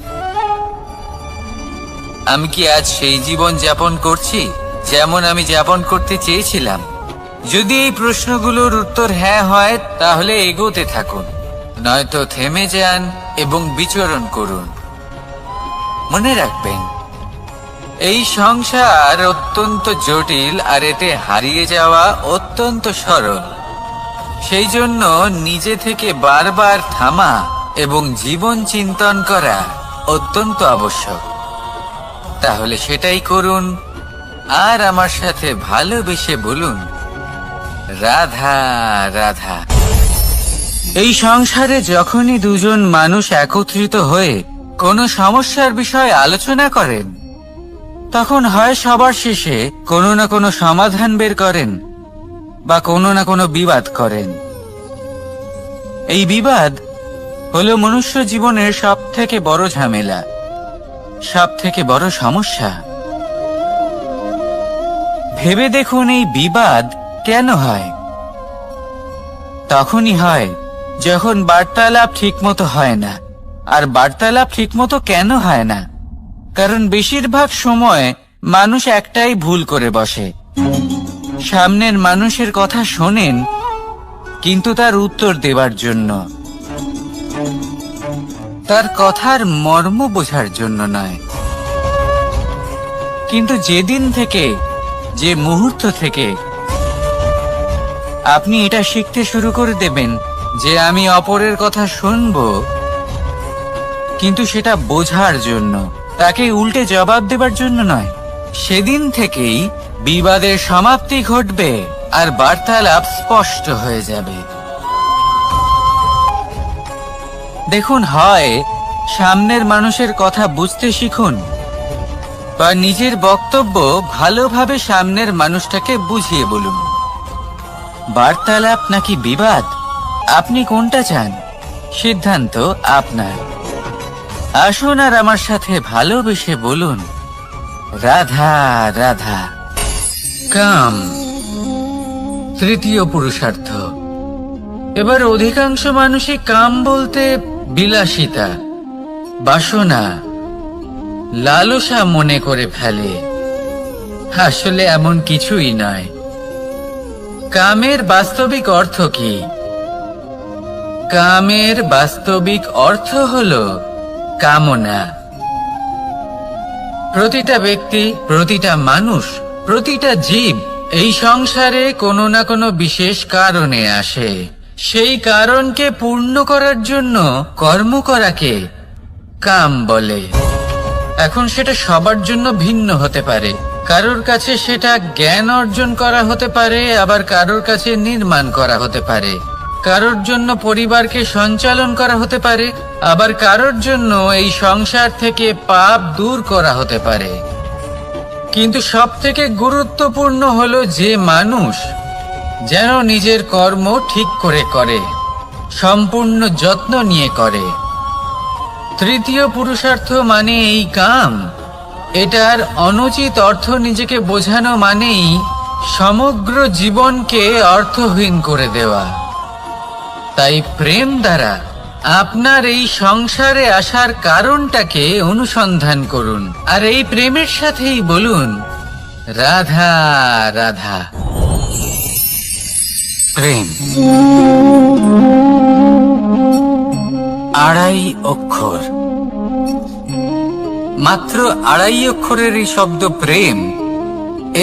আমি কি আজ সেই জীবন যাপন করছি যেমন আমি যাপন করতে চেয়েছিলাম? যদি এই প্রশ্নগুলোর উত্তর হ্যাঁ হয়, তাহলে এগোতে থাকুন, নয়তো থেমে যান এবং বিচরণ করুন। মনে রাখবেন, এই সংসার অত্যন্ত জটিল আর এতে হারিয়ে যাওয়া অত্যন্ত সরল। সেই জন্য নিজে থেকে বারবার থামা এবং জীবন চিন্তন করা অত্যন্ত আবশ্যক। তাহলে সেটাই করুন আর আমার সাথে ভালোবেসে বলুন, রাধা রাধা। এই সংসারে যখনই দুজন মানুষ একত্রিত হয়ে কোনো সমস্যার বিষয়ে আলোচনা করেন, তখন হয় সবার শেষে কোনো না কোনো সমাধান বের করেন বা কোনো না কোনো বিবাদ করেন। এই বিবাদ হলো মনুষ্য জীবনের সব থেকে বড় ঝামেলা, সব থেকে বড় সমস্যা। ভেবে দেখুন, এই বিবাদ কেন হয়? তখনই হয় যখন বার্তালাপ ঠিকমতো হয় না। আর বার্তালাপ ঠিকমতো কেন হয় না? কারণ বেশিরভাগ সময় মানুষ একটাই ভুল করে বসে। সামনের মানুষের কথা শোনেন, কিন্তু তার উত্তর দেবার জন্য, তার কথার মর্ম বোঝার জন্য নয়। কিন্তু যেদিন থেকে, যে মুহূর্ত থেকে আপনি এটা শিখতে শুরু করে দেবেন যে আমি অপরের কথা শুনবো, কিন্তু সেটা বোঝার জন্য, তাকে উল্টে জবাব দেবার জন্য নয়, সেদিন থেকেই বিবাদের সমাপ্তি ঘটবে আর বার্তালাপ স্পষ্ট হয়ে যাবে। দেখুন, হয় সামনের মানুষের কথা বুঝতে শিখুন বা নিজের বক্তব্য ভালোভাবে সামনের মানুষটাকে বুঝিয়ে বলুন। বার্তালাপ নাকি বিবাদ, আপনি কোনটা চান? সিদ্ধান্ত আপনার। আসুন আর আমার সাথে ভালোবেসে বলুন, রাধা রাধা। কাম, তৃতীয় পুরুষার্থ। এবার অধিকাংশ মানুষই কাম বলতে বিলাসিতা, বাসনা, লালসা মনে করে ফেলে। আসলে এমন কিছুই নয়। কামের বাস্তবিক অর্থ কি? কামের বাস্তবিক অর্থ হলো কামনা। প্রতিটা ব্যক্তি, প্রতিটা মানুষ, প্রতিটা জীব এই সংসারে কোনো না কোনো বিশেষ কারণে আসে। সেই কারণকে পূর্ণ করার জন্য কর্ম করাকে কাম বলে। এখন সেটা সবার জন্য ভিন্ন হতে পারে। কারোর কাছে সেটা জ্ঞান অর্জন করা হতে পারে, আবার কারোর কাছে নির্মাণ করা হতে পারে। কারোর জন্য পরিবারকে সঞ্চালন করা হতে পারে, আবার কারোর জন্য এই সংসার থেকে পাপ দূর করা হতে পারে। কিন্তু সবথেকে গুরুত্বপূর্ণ হলো যে মানুষ যেন নিজের কর্ম ঠিক করে করে, সম্পূর্ণ যত্ন নিয়ে করে। তৃতীয় পুরুষার্থ মানে এই কাম। এটার অনুচিত অর্থ নিজেকে বোঝানো মানেই সমগ্র জীবনকে অর্থহীন করে দেওয়া। তাই প্রেম দ্বারা আপনার এই সংসারে আসার কারণটাকে অনুসন্ধান করুন, আর এই প্রেমের সাথেই বলুন রাধা রাধা। প্রেম 2.5 অক্ষর, মাত্র 2.5 অক্ষরের এই শব্দ প্রেম,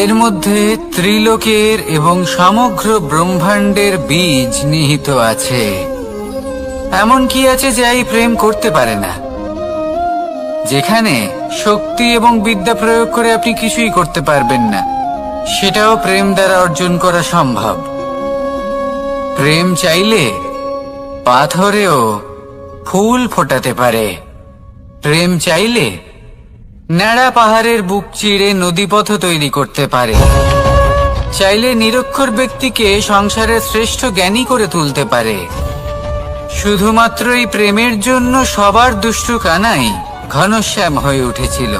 এর মধ্যে ত্রিলোকের এবং সমগ্র ব্রহ্মাণ্ডের বীজ নিহিত আছে। এমন কি আছে যা এই প্রেম করতে পারে না? যেখানে শক্তি এবং বিদ্যা প্রয়োগ করে আপনি কিছুই করতে পারবেন না, সেটাও প্রেম দ্বারা অর্জন করা সম্ভব। প্রেম চাইলে পাথরেও ফুল ফোটাতে পারে। প্রেম চাইলে ন্যাড়া পাহাড়ের বুক চিরে নদীপথ তৈরি করতে পারে। চাইলে নিরক্ষর ব্যক্তিকে সংসারের শ্রেষ্ঠ জ্ঞানী করে তুলতে পারে। শুধুমাত্র এই প্রেমের জন্য সবার দুষ্টু কানাই ঘনশ্যাম হয়ে উঠেছিল।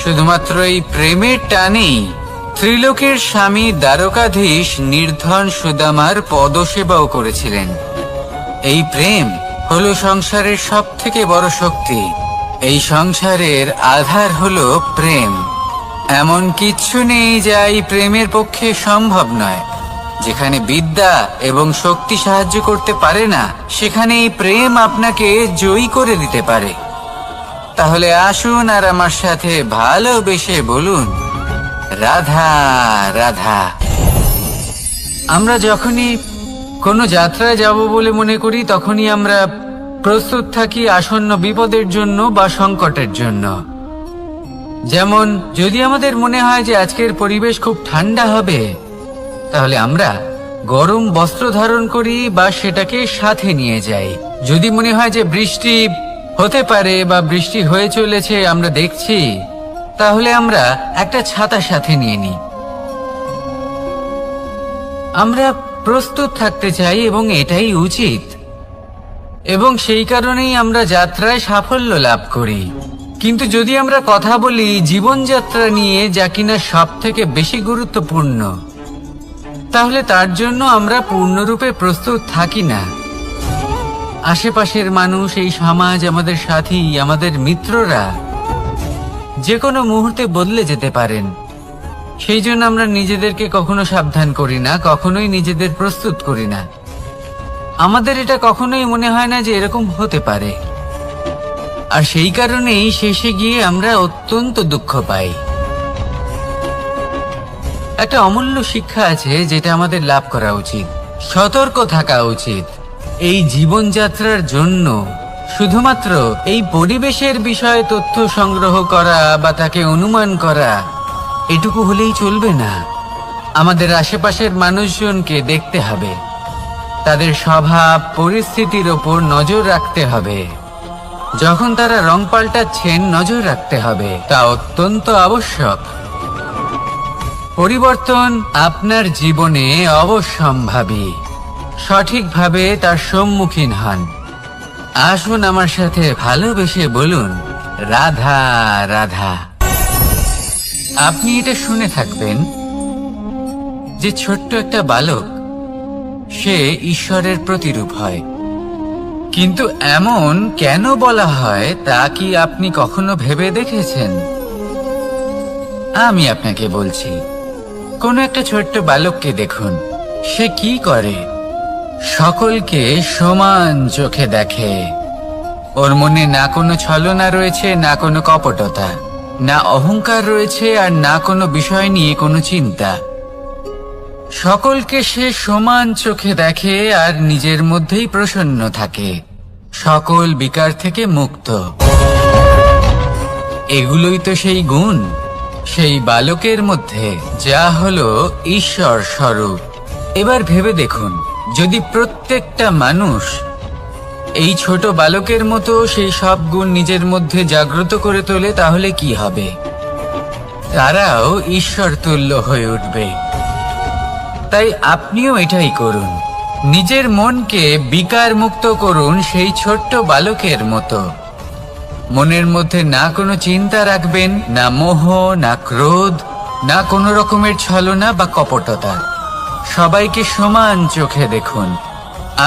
শুধুমাত্র এই প্রেমের টানেই ত্রিলোকের স্বামী দ্বারকাধীশ নির্ধন সুদামার পদসেবাও করেছিলেন। এই প্রেম হলো সংসারের সব থেকে বড় শক্তি। এই সংসারের আধার হলো প্রেম। এমন কিচ্ছু নেই যা এই প্রেমের পক্ষে সম্ভব নয়। যেখানে বিদ্যা এবং শক্তি সাহায্য করতে পারে না, সেখানে এই প্রেম আপনাকে জয়ী করে দিতে পারে। তাহলে আসুন আর আমার সাথে ভালোবেসে বলুন রাধা রাধা। আমরা যখনই কোনো যাত্রায় যাব বলে মনে করি, তখনই আমরা প্রস্তুত থাকি আসন্ন বিপদের জন্য বা সংকটের জন্য। যেমন যদি আমাদের মনে হয় যে আজকের পরিবেশ খুব ঠান্ডা হবে, তাহলে আমরা গরম বস্ত্র ধারণ করি বা সেটাকে সাথে নিয়ে যাই। যদি মনে হয় যে বৃষ্টি হতে পারে বা বৃষ্টি হয়ে চলেছে, আমরা দেখছি, তাহলে আমরা একটা ছাতা সাথে নিয়ে নিই। আমরা প্রস্তুত থাকতে চাই এবং এটাই উচিত, এবং সেই কারণেই আমরা যাত্রায় সাফল্য লাভ করি। কিন্তু যদি আমরা কথা বলি জীবনযাত্রা নিয়ে, যা কিনা সব থেকে বেশি গুরুত্বপূর্ণ, তাহলে তার জন্য আমরা পূর্ণরূপে প্রস্তুত থাকি না। আশেপাশের মানুষ, এই সমাজ, আমাদের সাথী, আমাদের মিত্ররা যে কোনো মুহূর্তে বদলে যেতে পারেন। সেই জন্য আমরা নিজেদেরকে কখনো সাবধান করি না, কখনোই নিজেদের প্রস্তুত করি না। আমাদের এটা কখনোই মনে হয় না যে এরকম হতে পারে, আর সেই কারণেই শেষে গিয়ে আমরা অত্যন্ত দুঃখ পাই। একটা অমূল্য শিক্ষা আছে যেটা আমাদের লাভ করা উচিত। সতর্ক থাকা উচিত। এই জীবনযাত্রার জন্য শুধুমাত্র এই পরিবেশের বিষয়ে তথ্য সংগ্রহ করা বা তাকে অনুমান করা, এটুকু হলেই চলবে না। আমাদের আশেপাশের মানুষজনকে দেখতে হবে, তাদের স্বভাব পরিস্থিতির ওপর নজর রাখতে হবে। যখন তারা রং পাল্টাচ্ছেন, নজর রাখতে হবে। তা অত্যন্ত আবশ্যক। পরিবর্তন আপনার জীবনে অবশ্যম্ভাবী। সঠিকভাবে তার সম্মুখীন হন। আসুন আমার সাথে ভালোবেসে বলুন রাধা রাধা। আপনি এটা শুনে থাকবেন যে ছোট্ট একটা বালক, সে ঈশ্বরের প্রতিরূপ হয়। কিন্তু এমন কেন বলা হয় তা কি আপনি কখনো ভেবে দেখেছেন? আমি আপনাকে বলছি। কোনো একটা ছোট্ট বালককে দেখুন, সে কি করে? সকলকে সমান চোখে দেখে। ওর মনে না কোনো ছলনা রয়েছে, না কোনো কপটতা। না অহংকার রয়েছে, আর না কোনো বিষয় নিয়ে কোনো চিন্তা। সকলকে সে সমান চোখে দেখে আর নিজের মধ্যেই প্রসন্ন থাকে, সকল বিকার থেকে মুক্ত। এগুলোই তো সেই গুণ, সেই বালকের মধ্যে, যা হলো ঈশ্বর স্বরূপ। এবার ভেবে দেখুন, যদি প্রত্যেকটা মানুষ এই ছোট বালকের মতো সেই সব গুণ নিজের মধ্যে জাগ্রত করে তোলে, তাহলে কি হবে? তারাও ঈশ্বর তুল্য হয়ে উঠবে। তাই আপনিও এটাই করুন, নিজের মনকে বিকার মুক্ত করুন সেই ছোট্ট বালকের মতো। মনের মধ্যে না কোনো চিন্তা রাখবেন, না মোহ, না ক্রোধ, না কোনো রকমের ছলনা বা কপটতা। সবাইকে সমান চোখে দেখুন,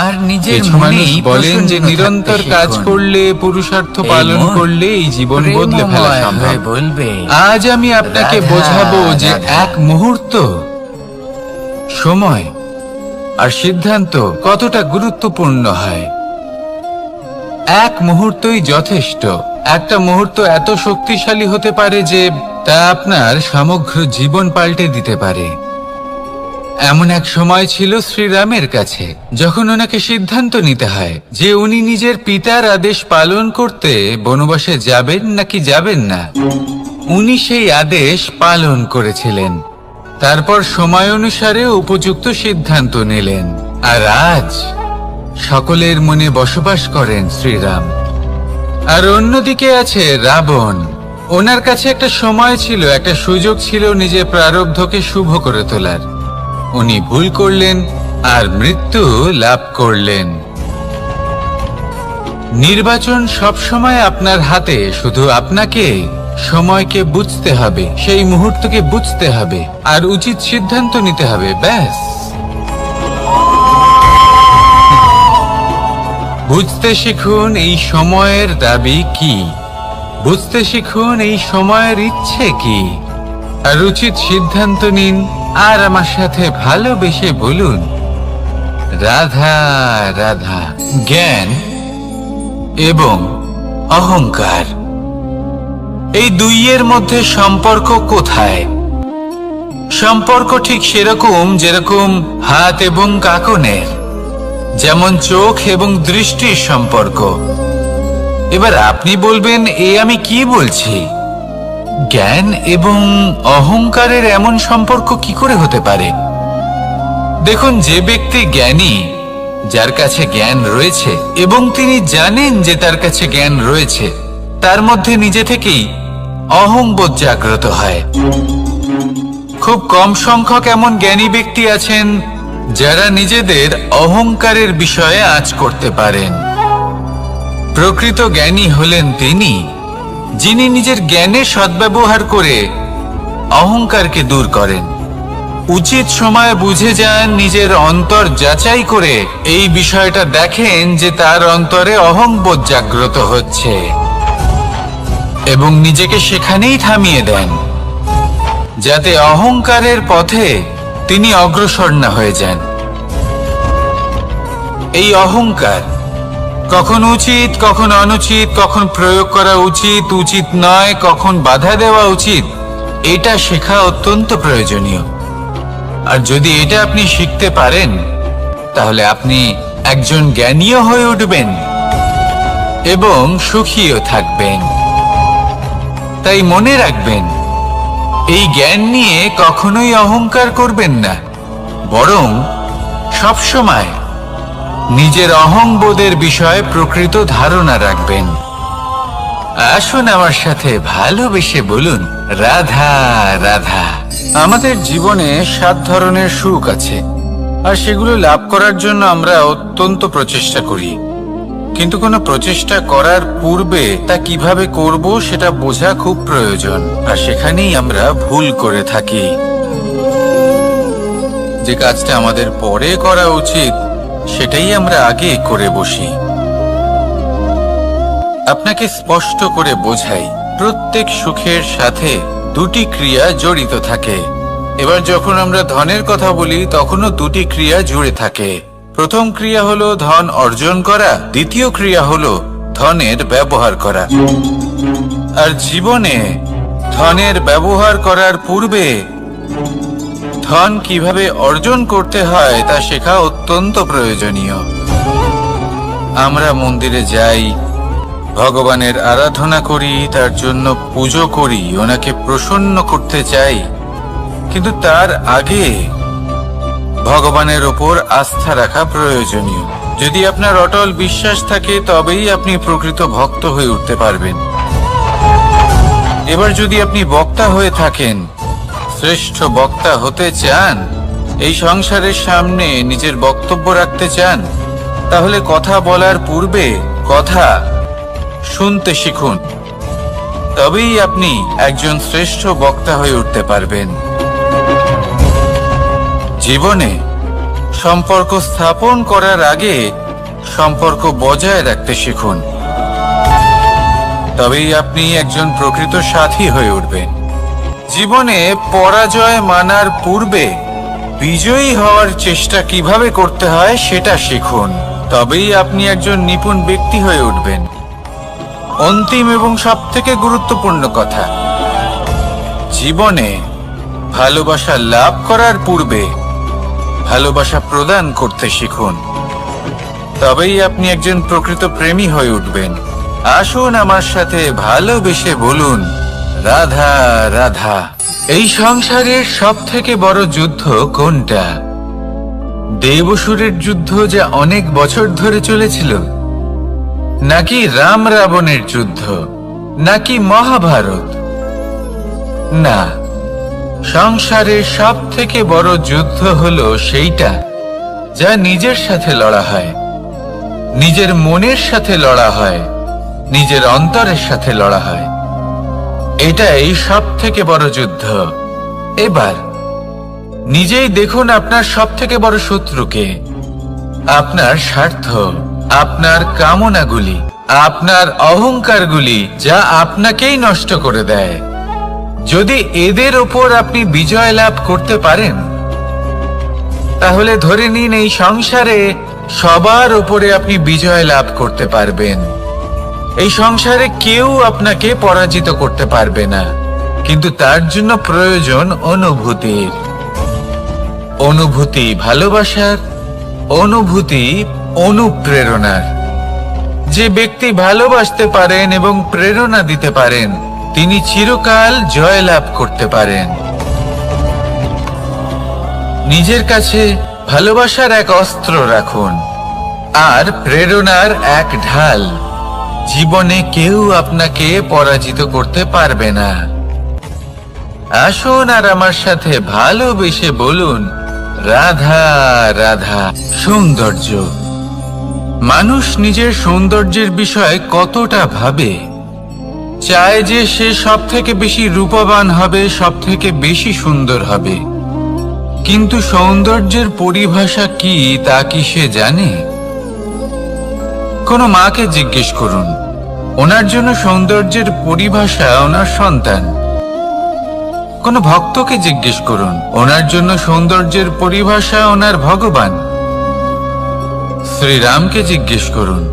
আর নিজের মনেই বলেন যে নিরন্তর কাজ করলে, পুরুষার্থ পালন করলে এই জীবন বদলে ফেলা সম্ভব। বলবে, আজ আমি আপনাকে বোঝাবো যে এক মুহূর্ত, সময় আর সিদ্ধান্ত কতটা গুরুত্বপূর্ণ হয়। এক মুহূর্তই যথেষ্ট। একটা মুহূর্ত এত শক্তিশালী হতে পারে যে তা আপনার সমগ্র জীবন পাল্টে দিতে পারে। এমন এক সময় ছিল শ্রীরামের কাছে, যখন ওনাকে সিদ্ধান্ত নিতে হয় যে উনি নিজের পিতার আদেশ পালন করতে বনবাসে যাবেন নাকি যাবেন না। উনি সেই আদেশ পালন করেছিলেন, তারপর সময় অনুসারে উপযুক্ত সিদ্ধান্ত নিলেন। আর আজ সকলের মনে বসবাস করেন শ্রীরাম। আর অন্যদিকে আছে রাবণ। ওনার কাছে একটা সময় ছিল, একটা সুযোগ ছিল নিজের প্রারব্ধকে শুভ করে তোলার। উনি ভুল করলেন আর মৃত্যু লাভ করলেন। নির্বাচন সবসময় আপনার হাতে, শুধু আপনাকে সময়কে বুঝতে হবে, সেই মুহূর্তকে বুঝতে হবে আর উচিত সিদ্ধান্ত নিতে হবে, ব্যাস। বুঝতে শিখুন এই সময়ের দাবি কি, বুঝতে শিখুন এই সময়ের ইচ্ছে কি, আর উচিত সিদ্ধান্ত নিন। আর আমার সাথে ভালোবেসে বলুন, রাধা রাধা। জ্ঞান এবং অহংকার, এই দুইয়ের মধ্যে সম্পর্ক কোথায়? সম্পর্ক ঠিক সেরকম যেরকম হাত এবং কাঁকনের, যেমন চোখ এবং দৃষ্টির সম্পর্ক। এবার আপনি বলবেন, এ আমি কি বলছি? জ্ঞান এবং অহংকারের এমন সম্পর্ক কি করে হতে পারে? দেখুন, যে ব্যক্তি জ্ঞানী, যার কাছে জ্ঞান রয়েছে এবং তিনি জানেন যে তার কাছে জ্ঞান রয়েছে, তার মধ্যে নিজে থেকেই অহংবোধ জাগ্রত হয়। খুব কম সংখ্যক এমন জ্ঞানী ব্যক্তি আছেন যারা নিজেদের অহংকারের বিষয়ে আঁচ করতে পারেন। প্রকৃত জ্ঞানী হলেন তিনি, যিনি নিজের জ্ঞানের সদ্ব্যবহার করে অহংকারকে দূর করেন। উচিত সময় বুঝে যান, নিজের অন্তর যাচাই করে এই বিষয়টা দেখেন যে তার অন্তরে অহংবোধ জাগ্রত হচ্ছে, এবং নিজেকে সেখানেই থামিয়ে দেন, যাতে অহংকারের পথে তিনি অগ্রসর না হয়ে যান। এই অহংকার কখন উচিত, কখন অনুচিত, কখন প্রয়োগ করা উচিত, উচিত নয়, কখন বাধা দেওয়া উচিত, এটা শেখা অত্যন্ত প্রয়োজনীয়। আর যদি এটা আপনি শিখতে পারেন, তাহলে আপনি একজন জ্ঞানীও হয়ে উঠবেন এবং সুখীও থাকবেন। তাই মনে রাখবেন, এই জ্ঞান নিয়ে কখনোই অহংকার করবেন না, বরং সবসময় নিজের অহংবোধের বিষয়ে প্রকৃত ধারণা রাখবেন। আসুন আমার সাথে ভালোবেসে বলুন, রাধা রাধা। আমাদের জীবনে 7 ধরনের সুখ আছে, আর সেগুলো লাভ করার জন্য আমরা অত্যন্ত প্রচেষ্টা করি। কিন্তু কোনো প্রচেষ্টা করার পূর্বে তা কিভাবে করব সেটা বোঝা খুব প্রয়োজন, আর সেখানেই আমরা ভুল করে থাকি। যে কাজটা আমাদের পরে করা উচিত, সেটাই আমরা আগে করে বসি। আপনাকে স্পষ্ট করে বোঝাই, প্রত্যেক সুখের সাথে 2টি ক্রিয়া জড়িত থাকে। এবার যখন আমরা ধনের কথা বলি, তখনও 2টি ক্রিয়া জুড়ে থাকে। প্রথম ক্রিয়া হলো ধন অর্জন করা, দ্বিতীয় ক্রিয়া হলো ধনের ব্যবহার করা। আর জীবনে ধনের ব্যবহার করার পূর্বে ধন কিভাবে অর্জন করতে হয় তা শেখা অত্যন্ত প্রয়োজনীয়। আমরা মন্দিরে যাই, ভগবানের আরাধনা করি, তার জন্য পুজো করি, ওনাকে প্রসন্ন করতে চাই, কিন্তু তার আগে ভগবানের ওপর আস্থা রাখা প্রয়োজনীয়। যদি আপনার অটল বিশ্বাস থাকে তবেই আপনি প্রকৃত ভক্ত হয়ে উঠতে পারবেন। এবার যদি আপনি বক্তা হয়ে থাকেন, শ্রেষ্ঠ বক্তা হতে চান, এই সংসারের সামনে নিজের বক্তব্য রাখতে চান, তাহলে কথা বলার পূর্বে কথা শুনতে শিখুন। তবেই আপনি একজন শ্রেষ্ঠ বক্তা হয়ে উঠতে পারবেন। জীবনে সম্পর্ক স্থাপন করার আগে সম্পর্ক বজায় রাখতে শিখুন। তবেই আপনি একজন প্রকৃত সাথী হয়ে উঠবেন। জীবনে পরাজয় মানার পূর্বে বিজয়ী হওয়ার চেষ্টা কিভাবে করতে হয় সেটা শিখুন। তবেই আপনি একজন নিপুণ ব্যক্তি হয়ে উঠবেন। অন্তিম এবং সবথেকে গুরুত্বপূর্ণ কথা, জীবনে ভালোবাসা লাভ করার পূর্বে ভালোবাসা প্রদান করতে শিখুন। তবেই আপনি একজন প্রকৃত প্রেমী হয়ে উঠবেন। আসুন আমার সাথে ভালোবেসে বলুন, রাধা রাধা। এই সংসারের সবথেকে বড় যুদ্ধ কোনটা? দেব-অসুরের যুদ্ধ যা অনেক বছর ধরে চলেছিল, নাকি রাম রাবণের যুদ্ধ, নাকি মহাভারত? না, সংসারের সবথেকে বড় যুদ্ধ হলো সেইটা যা নিজের সাথে লড়া হয়, নিজের মনের সাথে লড়া হয়, নিজের অন্তরের সাথে লড়া হয়। এটাই সবথেকে বড় যুদ্ধ। এবার নিজেই দেখুন আপনার সবথেকে বড় শত্রুকে। আপনার স্বার্থ, আপনার কামনাগুলি, আপনার অহংকারগুলি, যা আপনাকেই নষ্ট করে দেয়। যদি এদের ওপর আপনি বিজয় লাভ করতে পারেন, তাহলে ধরে নিন এই সংসারে সবার ওপরে আপনি বিজয় লাভ করতে পারবেন। এই সংসারে কেউ আপনাকে পরাজিত করতে পারবে না, কিন্তু তার জন্য প্রয়োজন অনুভূতির। অনুভূতি ভালোবাসার, অনুভূতি অনুপ্রেরণার। যে ব্যক্তি ভালোবাসতে পারেন এবং প্রেরণা দিতে পারেন, তিনি চিরকাল জয় লাভ করতে পারেন। নিজের কাছে ভালোবাসার এক অস্ত্র রাখুন আর প্রেরণার এক ঢাল। জীবনে কেউ আপনাকে পরাজিত করতে পারবে না। আসুন আর আমার সাথে ভালোবেসে বলুন, রাধা রাধা। সৌন্দর্য। মানুষ নিজের সৌন্দর্যের বিষয়ে কতটা ভাবে, চায় যে সে সব থেকে বেশি রূপবান হবে, সব থেকে বেশি সুন্দর হবে। কিন্তু সৌন্দর্যের পরিভাষা কি তা কি সে জানে? কোনো মাকে জিজ্ঞেস করুন, ওনার জন্য সৌন্দর্যের পরিভাষা ওনার সন্তান। কোনো ভক্তকে জিজ্ঞেস করুন, ওনার জন্য সৌন্দর্যের পরিভাষা ওনার ভগবান। শ্রীরামকে জিজ্ঞেস করুন,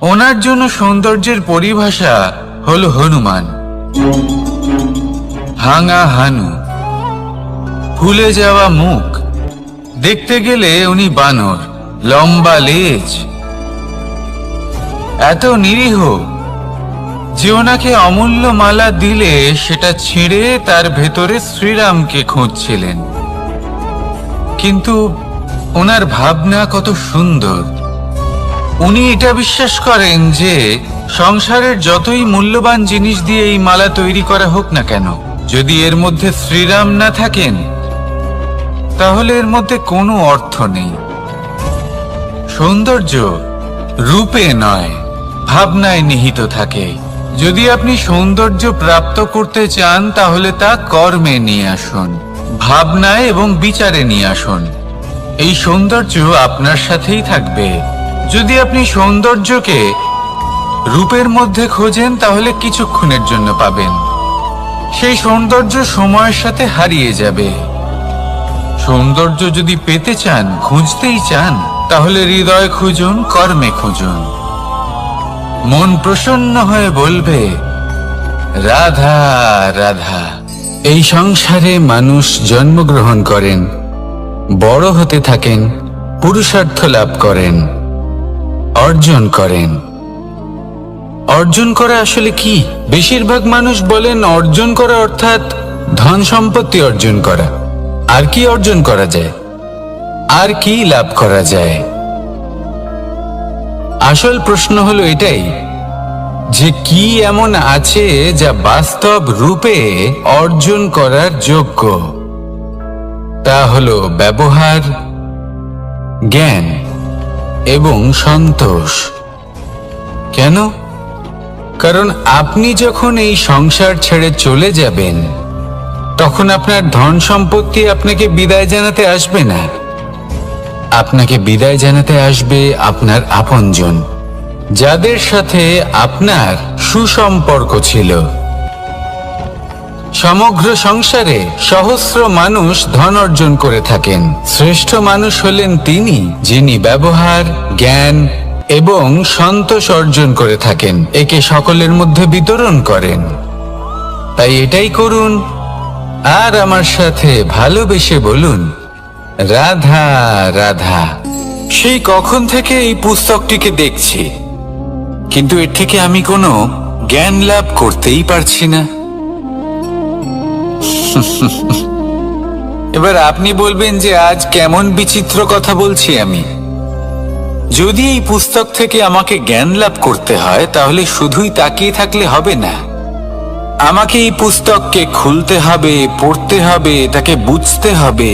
ওনার জন্য সৌন্দর্যের পরিভাষা হলো হনুমান। ভাঙা হানু, ফুলে যাওয়া মুখ, দেখতে গেলে উনি বানর, লম্বা লেজ, এত নিরীহ যে ওনাকে অমূল্য মালা দিলে সেটা ছিঁড়ে তার ভেতরে শ্রীরামকে খুঁজছিলেন। কিন্তু ওনার ভাবনা কত সুন্দর। উনি এটা বিশ্বাস করেন যে সংসারের যতই মূল্যবান জিনিস দিয়ে এই মালা তৈরি করা হোক না কেন, যদি এর মধ্যে শ্রীরাম না থাকেন তাহলে এর মধ্যে কোনো অর্থ নেই। সৌন্দর্য রূপে নয়, ভাবনায় নিহিত থাকে। যদি আপনি সৌন্দর্য প্রাপ্ত করতে চান তাহলে তা কর্মে নিয়ে আসুন, ভাবনায় এবং বিচারে নিয়ে আসুন। এই সৌন্দর্য আপনার সাথেই থাকবে। যদি আপনি সৌন্দর্যকে রূপের মধ্যে খোঁজেন তাহলে কিছুক্ষণের জন্য পাবেন, সেই সৌন্দর্য সময়ের সাথে হারিয়ে যাবে। সৌন্দর্য যদি পেতে চান, খুঁজতেই চান, তাহলে হৃদয় খুঁজুন, কর্মে খুঁজুন। মন প্রসন্ন হয়ে বলবে, রাধা রাধা। এই সংসারে মানুষ জন্মগ্রহণ করেন, বড় হতে থাকেন, পুরুষার্থ লাভ করেন, অর্জন করেন। অর্জন করা আসলে কি? বেশিরভাগ মানুষ বলেন অর্জন করা অর্থাৎ ধন সম্পত্তি অর্জন করা। আর কি অর্জন করা যায়? আর কি লাভ করা যায়? আসল প্রশ্ন হলো এটাই যে কি এমন আছে যা বাস্তব রূপে অর্জন করার যোগ্য। তা হলো ব্যবহার, জ্ঞান এবং সন্তোষ। কেন? কারণ আপনি যখন এই সংসার ছেড়ে চলে যাবেন, তখন আপনার ধন সম্পত্তি আপনাকে বিদায় জানাতে আসবে না। আপনাকে বিদায় জানাতে আসবে আপনার আপনজন, যাদের সাথে আপনার সুসম্পর্ক ছিল। সমগ্র সংসারে সহস্র মানুষ ধন অর্জন করে থাকেন। শ্রেষ্ঠ মানুষ হলেন তিনি যিনি ব্যবহার, জ্ঞান এবং সন্তোষ অর্জন করে থাকেন, একে সকলের মধ্যে বিতরণ করেন। তাই এটাই করুন আর আমার সাথে ভালোবেসে বলুন, রাধা রাধা। সেই কখন থেকে এই পুস্তকটিকে দেখছি, কিন্তু এর থেকে আমি কোনো জ্ঞান লাভ করতেই পারছি না। এবার আপনি বলবেন যে আজ কেমন বিচিত্র কথা বলছি আমি। যদি এই পুস্তক থেকে আমাকে জ্ঞান লাভ করতে হয়, তাহলে শুধুই তাকিয়ে থাকলে হবে না। আমাকে এই পুস্তককে খুলতে হবে, পড়তে হবে, তাকে বুঝতে হবে,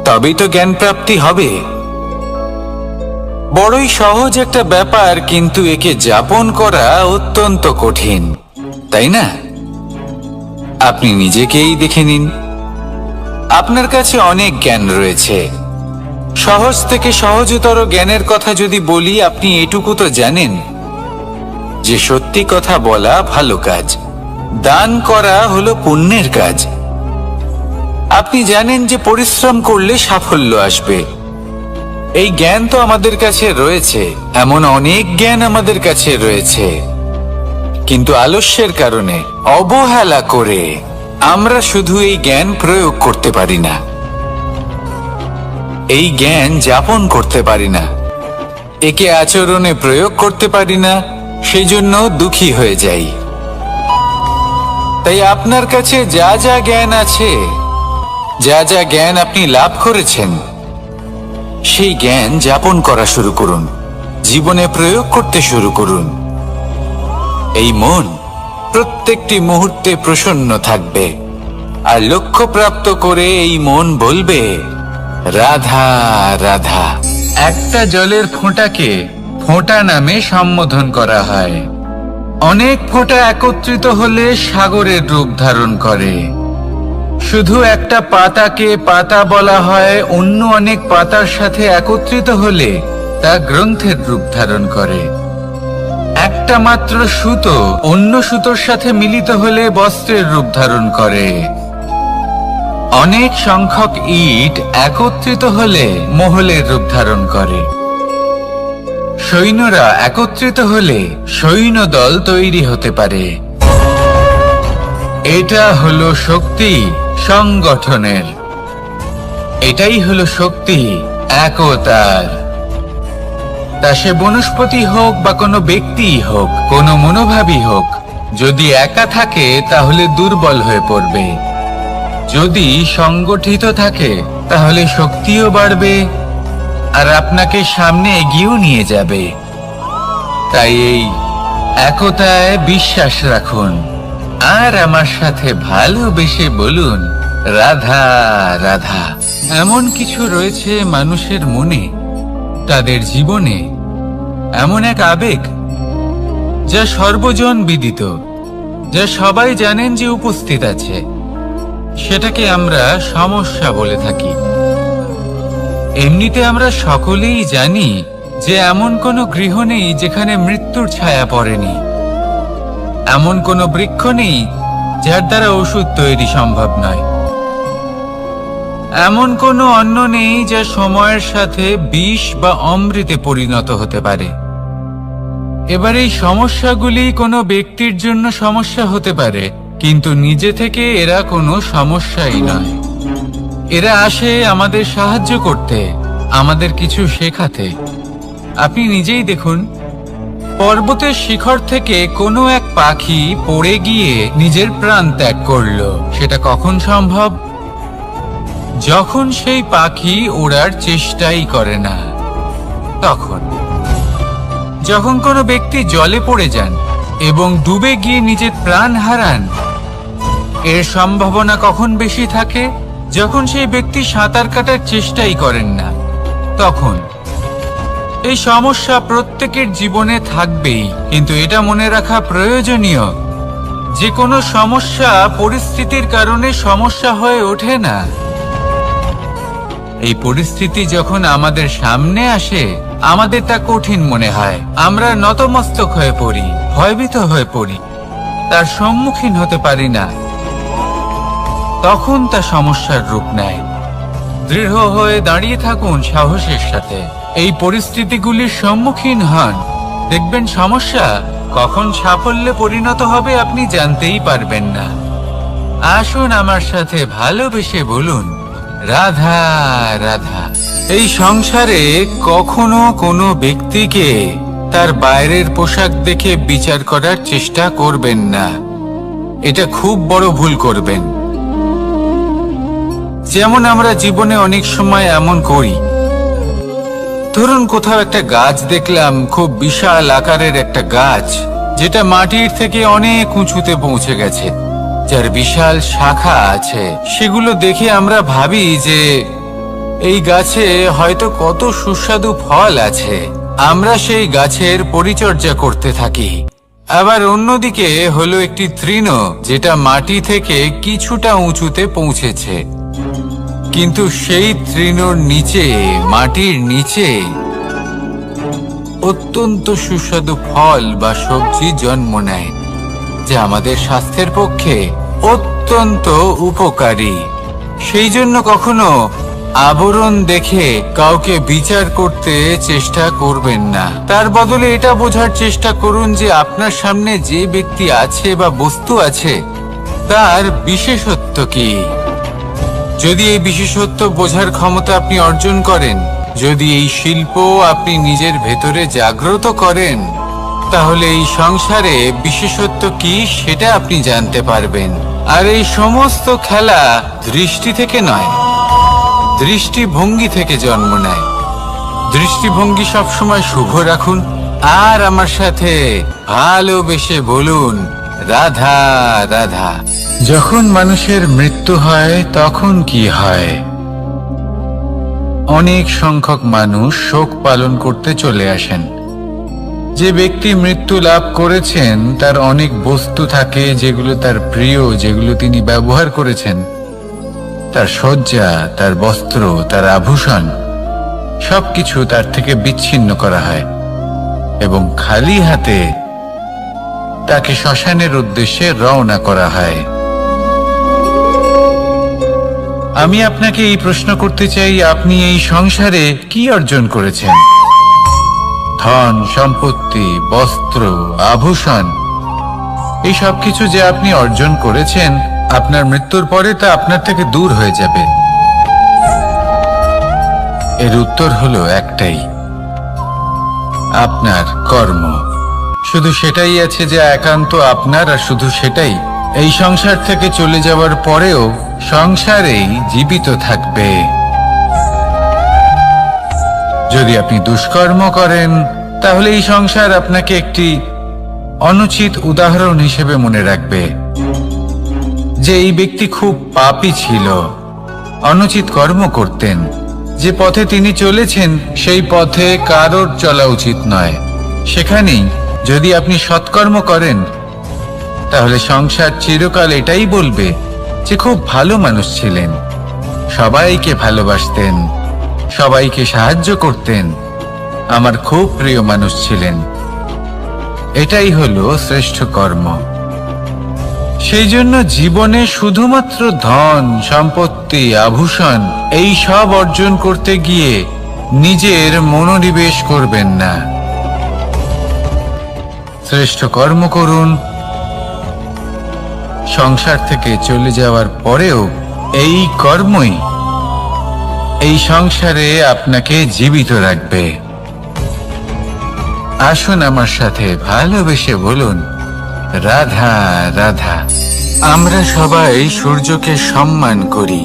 তবেই তো জ্ঞান প্রাপ্তি হবে। বড়ই সহজ একটা ব্যাপার, কিন্তু একে যাপন করা অত্যন্ত কঠিন, তাই না? আপনি নিজেকেই দেখে নিন। আপনার কাছে অনেক জ্ঞান রয়েছে। সহজ থেকে সহজতর জ্ঞানের কথা যদি বলি, আপনি এটুকু তো জানেন যে সত্যি কথা বলা ভালো কাজ, দান করা হলো পুণ্যের কাজ। আপনি জানেন যে পরিশ্রম করলে সাফল্য আসবে। এই জ্ঞান তো আমাদের কাছে রয়েছে, এমন অনেক জ্ঞান আমাদের কাছে রয়েছে, কিন্তু আলস্যের কারণে, অবহেলা করে আমরা শুধু এই জ্ঞান প্রয়োগ করতে পারি না, এই জ্ঞান যাপন করতে পারি না, একে আচরণে প্রয়োগ করতে পারি না, সেই জন্য দুঃখী হয়ে যাই। তাই আপনার কাছে যা যা জ্ঞান আছে, যা যা জ্ঞান আপনি লাভ করেছেন, সেই জ্ঞান যাপন করা শুরু করুন, জীবনে প্রয়োগ করতে শুরু করুন। এই মন প্রত্যেকটি মুহূর্তে প্রসন্ন থাকবে, আর লক্ষ্য প্রাপ্ত করে এই মন বলবে, রাধা রাধা। একটা জলের ফোঁটাকে ফোঁটা নামে সম্বোধন করা হয়। অনেক ফোঁটা একত্রিত হলে সাগরের রূপ ধারণ করে। শুধু একটা পাতাকে পাতা বলা হয়, অন্য অনেক পাতার সাথে একত্রিত হলে তা গ্রন্থের রূপ ধারণ করে। একটা মাত্র সুতো অন্য সুতোর সাথে মিলিত হলে বস্ত্রের রূপ ধারণ করে। অনেক সংখ্যক ইট একত্রিত হলে মহলের রূপ ধারণ করে। সৈন্যরা একত্রিত হলে সৈন্যদল তৈরি হতে পারে। এটা হলো শক্তি সংগঠনের, এটাই হলো শক্তি একতার। তা সে বনস্পতি হোক বা কোনো ব্যক্তি হোক, কোনো মনোভাবই হোক, যদি একা থাকে তাহলে দুর্বল হয়ে পড়বে। যদি সংগঠিত থাকে তাহলে শক্তিও বাড়বে আর আপনাকে সামনে এগিয়েও নিয়ে যাবে। তাই এই একতায় বিশ্বাস রাখুন আর আমার সাথে ভালোবেসে বলুন, রাধা রাধা। এমন কিছু রয়েছে মানুষের মনে, তাদের জীবনে এমন এক আবেগ যা সর্বজন বিদিত, যা সবাই জানেন যে উপস্থিত আছে। সেটাকে আমরা সমস্যা বলে থাকি। এমনিতে আমরা সকলেই জানি যে এমন কোনো গৃহ নেই যেখানে মৃত্যুর ছায়া পড়েনি, এমন কোনো বৃক্ষ নেই যার দ্বারা ওষুধ তৈরি সম্ভব নয়, এমন কোনো অন্ন নেই যা সময়ের সাথে বিষ বা অমৃতে পরিণত হতে পারে। এবার এই সমস্যাগুলি কোনো ব্যক্তির জন্য সমস্যা হতে পারে, কিন্তু নিজে থেকে এরা কোনো সমস্যাই নয়। এরা আসে আমাদের সাহায্য করতে, আমাদের কিছু শেখাতে। আপনি নিজেই দেখুন, পর্বতের শিখর থেকে কোনো এক পাখি পড়ে গিয়ে নিজের প্রাণ ত্যাগ করলো। সেটা কখন সম্ভব? যখন সেই পাখি ওড়ার চেষ্টাই করে না। তখন যখন কোনো ব্যক্তি জলে পড়ে যান এবং ডুবে গিয়ে নিজের প্রাণ হারান, এর সম্ভাবনা কখন বেশি থাকে? যখন সেই ব্যক্তি সাঁতার কাটার চেষ্টাই করেন না। তখন এই সমস্যা প্রত্যেকের জীবনে থাকবেই, কিন্তু এটা মনে রাখা প্রয়োজনীয় যে কোনো সমস্যা পরিস্থিতির কারণে সমস্যা হয়ে ওঠে না। এই পরিস্থিতি যখন আমাদের সামনে আসে, আমাদের তা কঠিন মনে হয়। আমরা নতমস্তক হয়ে পড়ি, ভয়ভীত হয়ে পড়ি, তার সম্মুখীন হতে পারি না। তখন তা সমস্যার রূপ নেয়। দৃঢ় হয়ে দাঁড়িয়ে থাকুন সাহসের সাথে, এই পরিস্থিতিগুলির সম্মুখীন হন। দেখবেন সমস্যা কখন সাফল্যে পরিণত হবে আপনি জানতেই পারবেন না। আসুন আমার সাথে ভালোবেসে বলুন, রাধা রাধা। এই সংসারে কখনো কোনো ব্যক্তিকে তার বাইরের পোশাক দেখে বিচার করার চেষ্টা করবেন না। এটা খুব বড় ভুল করবেন। যেমন আমরা জীবনে অনেক সময় এমন করি। ধরুন কোথাও একটা গাছ দেখলাম, খুব বিশাল আকারের একটা গাছ, যেটা মাটির থেকে অনেক উঁচুতে পৌঁছে গেছে, যার বিশাল শাখা আছে। সেগুলো দেখে আমরা ভাবি যে এই গাছে হয়তো কত সুস্বাদু ফল আছে। আমরা সেই গাছের পরিচর্যা করতে থাকি। আবার অন্যদিকে হলো একটি তৃণ, যেটা মাটি থেকে কিছুটা উঁচুতে পৌঁছেছে, কিন্তু সেই তৃণর নিচে, মাটির নিচে অত্যন্ত সুস্বাদু ফল বা সবজি জন্ম নেয়, যা আমাদের স্বাস্থ্যের পক্ষে অত্যন্ত উপকারী। সেই জন্য কখনো আবরণ দেখে কাউকে বিচার করতে চেষ্টা করবেন না। তার বদলে এটা বোঝার চেষ্টা করুন যে আপনার সামনে যে ব্যক্তি আছে বা বস্তু আছে, তার বিশেষত্ব কি। যদি এই বিশেষত্ব বোঝার ক্ষমতা আপনি অর্জন করেন, যদি এই শিল্প আপনি নিজের ভেতরে জাগ্রত করেন, তাহলে এই সংসারে বিশেষত্ব কি সেটা আপনি জানতে পারবেন। আর এই সমস্ত খেলা দৃষ্টি থেকে নয়, দৃষ্টিভঙ্গি থেকে জন্ম নেয়। দৃষ্টিভঙ্গি সবসময় শুভ রাখুন, আর আমার সাথে ভালোবেসে বলুন, রাধা রাধা। যখন মানুষের মৃত্যু হয় তখন কি হয়? অনেক সংখ্যক মানুষ শোক পালন করতে চলে আসেন। যে ব্যক্তি মৃত্যু লাভ করেছেন তার অনেক বস্তু থাকে যেগুলো তার প্রিয়, যেগুলো তিনি ব্যবহার করেছেন। তার শয্যা, তার বস্ত্র, তার আভূষণ সবকিছু তার থেকে বিচ্ছিন্ন করা হয় এবং খালি হাতে তাকে শ্মশানের উদ্দেশ্যে রওনা করা হয়। আমি আপনাকে এই প্রশ্ন করতে চাই, আপনি এই সংসারে কি অর্জন করেছেন? ধন সম্পত্তি, বস্ত্র, আভূষণ, এই সব কিছু যে আপনি অর্জন করেছেন, আপনার মৃত্যুর পরে তা আপনার থেকে দূর হয়ে যাবে। এর উত্তর হলো একটাই, আপনার কর্ম। শুধু সেটাই আছে যে একান্ত আপনার, আর শুধু সেটাই এই সংসার থেকে চলে যাওয়ার পরেও সংসারেই জীবিত থাকবে। যদি আপনি দুষ্কর্ম করেন, তাহলে এই সংসার আপনাকে একটি অনুচিত উদাহরণ হিসেবে মনে রাখবে যে এই ব্যক্তি খুব পাপী ছিল, অনুচিত কর্ম করতেন। যে পথে তিনি চলেছেন সেই পথে কারোর চলা উচিত নয়। সেখানেই যদি আপনি সৎকর্ম করেন, তাহলে সংসার চিরকাল এটাই বলবে যে খুব ভালো মানুষ ছিলেন, সবাইকে ভালোবাসতেন, সবাইকে সাহায্য করতেন, আমার খুব প্রিয় মানুষ ছিলেন। এটাই হলো শ্রেষ্ঠ কর্ম। সেই জন্য জীবনে শুধুমাত্র ধন সম্পত্তি, আভূষণ এই সব অর্জন করতে গিয়ে নিজের মনোনিবেশ করবেন না। শ্রেষ্ঠ কর্ম করুন। সংসার থেকে চলে যাওয়ার পরেও এই কর্মই এই সংসারে আপনাকে জীবিত রাখবে। আসুন আমার সাথে ভালোবেসে বলুন, রাধা রাধা। আমরা সবাই সূর্যকে সম্মান করি,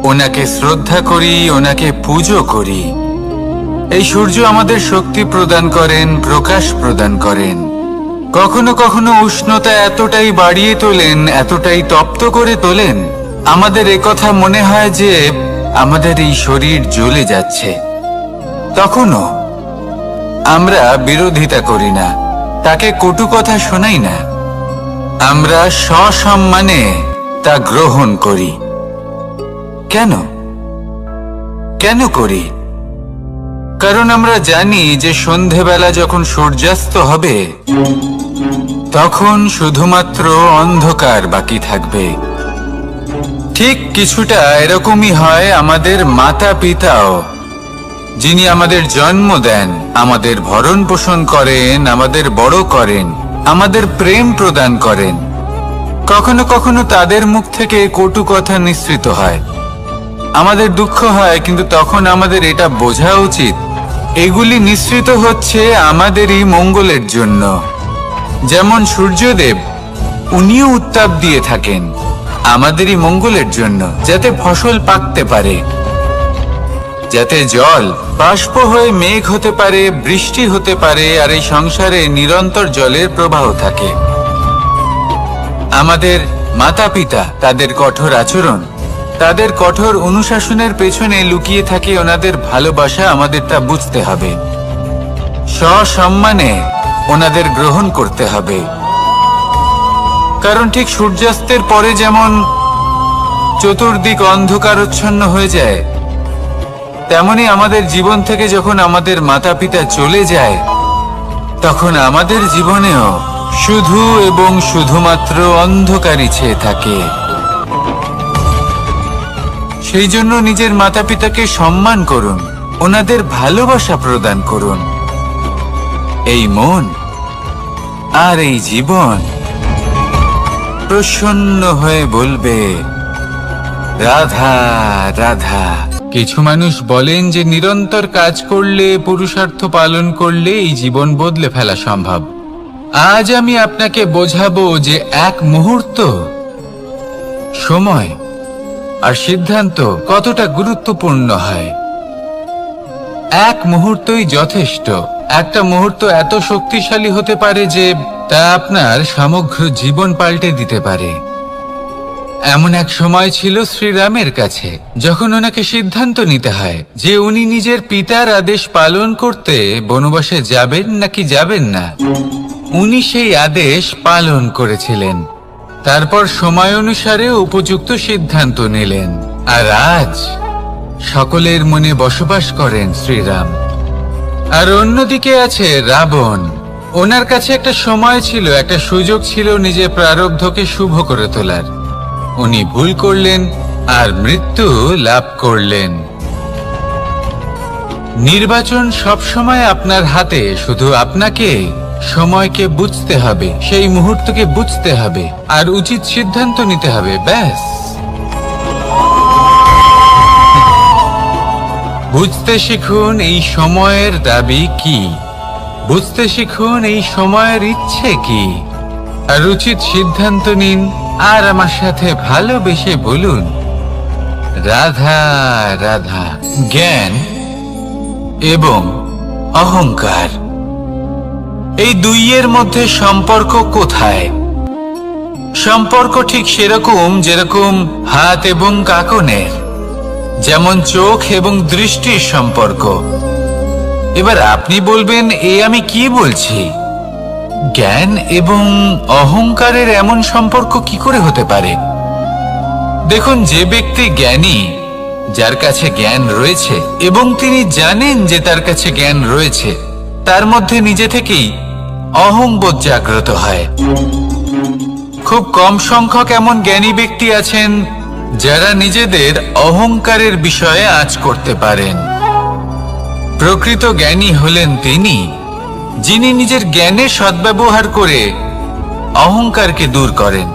ওনাকে শ্রদ্ধা করি, ওনাকে পুজো করি। এই সূর্য আমাদের শক্তি প্রদান করেন, প্রকাশ প্রদান করেন। কখনো কখনো উষ্ণতা এতটাই বাড়িয়ে তোলেন, এতটাই তপ্ত করে তোলেন, আমাদের একথা মনে হয় যে আমাদের এই শরীর জ্বলে যাচ্ছে। তখনও আমরা বিরোধিতা করি না, তাকে কটু কথা শোনাই না। আমরা সসম্মানে তা গ্রহণ করি। কেন কেন করি? কারণ আমরা জানি যে সন্ধেবেলা যখন সূর্যাস্ত হবে তখন শুধুমাত্র অন্ধকার বাকি থাকবে। ঠিক কিছুটা এরকমই হয় আমাদের মাতা পিতাও, যিনি আমাদের জন্ম দেন, আমাদের ভরণ পোষণ করেন, আমাদের বড় করেন, আমাদের প্রেম প্রদান করেন। কখনো কখনো তাদের মুখ থেকে কটু কথা নিঃসৃত হয়, আমাদের দুঃখ হয়, কিন্তু তখন আমাদের এটা বোঝা উচিত এগুলি নিঃসৃত হচ্ছে আমাদেরই মঙ্গলের জন্য। যেমন সূর্যদেব, উনিও উত্তাপ দিয়ে থাকেন আমাদেরই মঙ্গলের জন্য, যাতে ফসল পাকতে পারে, যাতে জল বাষ্প হয়ে মেঘ হতে পারে, বৃষ্টি হতে পারে, আর এই সংসারে নিরন্তর জলের প্রবাহ থাকে। আমাদের মাতা পিতা, তাদের কঠোর আচরণ, তাদের কঠোর অনুশাসনের পেছনে লুকিয়ে থাকে ওনাদের ভালোবাসা। আমাদের তা বুঝতে হবে, সসম্মানে ওনাদের গ্রহণ করতে হবে। কারণ ঠিক সূর্যাস্তের পরে যেমন চতুর্দিক অন্ধকারচ্ছন্ন হয়ে যায়, তেমনি আমাদের জীবন থেকে যখন আমাদের মাতা পিতা চলে যায় তখন আমাদের জীবনেও শুধু এবং শুধুমাত্র অন্ধকারই ছেয়ে থাকে। সেই জন্য নিজের মাতা পিতাকে সম্মান করুন, ওনাদের ভালোবাসা প্রদান করুন। এই মন আর এই জীবন প্রসন্ন হয়ে বলবে, রাধা রাধা। কিছু মানুষ বলেন যে নিরন্তর কাজ করলে, পুরুষার্থ পালন করলে এই জীবন বদলে ফেলা সম্ভব। আজ আমি আপনাকে বোঝাবো যে এক মুহূর্ত, সময় আর সিদ্ধান্ত কতটা গুরুত্বপূর্ণ হয়। এক মুহূর্তই যথেষ্ট। একটা মুহূর্ত এত শক্তিশালী হতে পারে যে তা আপনার সমগ্র জীবন পাল্টে দিতে পারে। এমন এক সময় ছিল শ্রীরামের কাছে, যখন ওনাকে সিদ্ধান্ত নিতে হয় যে উনি নিজের পিতার আদেশ পালন করতে বনবাসে যাবেন নাকি যাবেন না। উনি সেই আদেশ পালন করেছিলেন, তারপর সময় অনুসারে উপযুক্ত সিদ্ধান্ত নিলেন। আর আজ সকলের মনে বসবাস করেন শ্রীরাম। আর অন্যদিকে আছে রাবণ। ওনার কাছে একটা সময় ছিল, একটা সুযোগ ছিল নিজের প্রারব্ধকে শুভ করে তোলার। উনি ভুল করলেন আর মৃত্যু লাভ করলেন। নির্বাচন সবসময় আপনার হাতে, শুধু আপনাকে সময়কে বুঝতে হবে, সেই মুহূর্তকে বুঝতে হবে আর উচিত সিদ্ধান্ত নিতে হবে, ব্যাস। বুঝতে শিখুন এই সময়ের দাবি কি, বুঝতে শিখুন এই সময়ের ইচ্ছে কি, আর উচিত সিদ্ধান্ত নিন। আর আমার সাথে ভালোবেসে বলুন, রাধা রাধা। জ্ঞান এবং অহংকার, এই দুইয়ের মধ্যে সম্পর্ক কোথায়? সম্পর্ক ঠিক সেরকম যেরকম হাত এবং কাঁকনের, যেমন চোখ এবং দৃষ্টির সম্পর্ক। এবার আপনি বলবেন, এ আমি কি বলছি? জ্ঞান এবং অহংকারের এমন সম্পর্ক কি করে হতে পারে? দেখুন, যে ব্যক্তি জ্ঞানী, যার কাছে জ্ঞান রয়েছে এবং তিনি জানেন যে তার কাছে জ্ঞান রয়েছে, তার মধ্যে নিজে থেকেই অহংবোধ জাগ্রত হয়। খুব কম সংখ্যক এমন জ্ঞানী ব্যক্তি আছেন যারা নিজেদের অহংকারের বিষয়ে আঁচ করতে পারেন। প্রকৃত জ্ঞানী হলেন তিনি যিনি নিজের জ্ঞানের সদ্ব্যবহার করে অহংকারকে দূর করেন।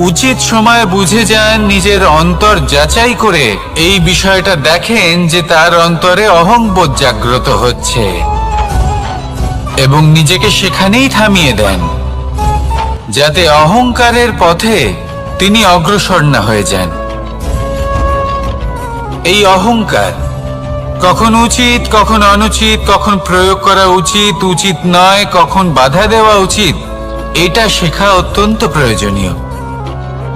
উচিত সময়ে বুঝে যান, নিজের অন্তর যাচাই করে এই বিষয়টা দেখেন যে তার অন্তরে অহংবোধ জাগ্রত হচ্ছে এবং নিজেকে সেখানেই থামিয়ে দেন, যাতে অহংকারের পথে তিনি অগ্রসর না হয়ে যান। এই অহংকার কখন উচিত, কখন অনুচিত, কখন প্রয়োগ করা উচিত, উচিত নয়, কখন বাধা দেওয়া উচিত, এটা শেখা অত্যন্ত প্রয়োজনীয়।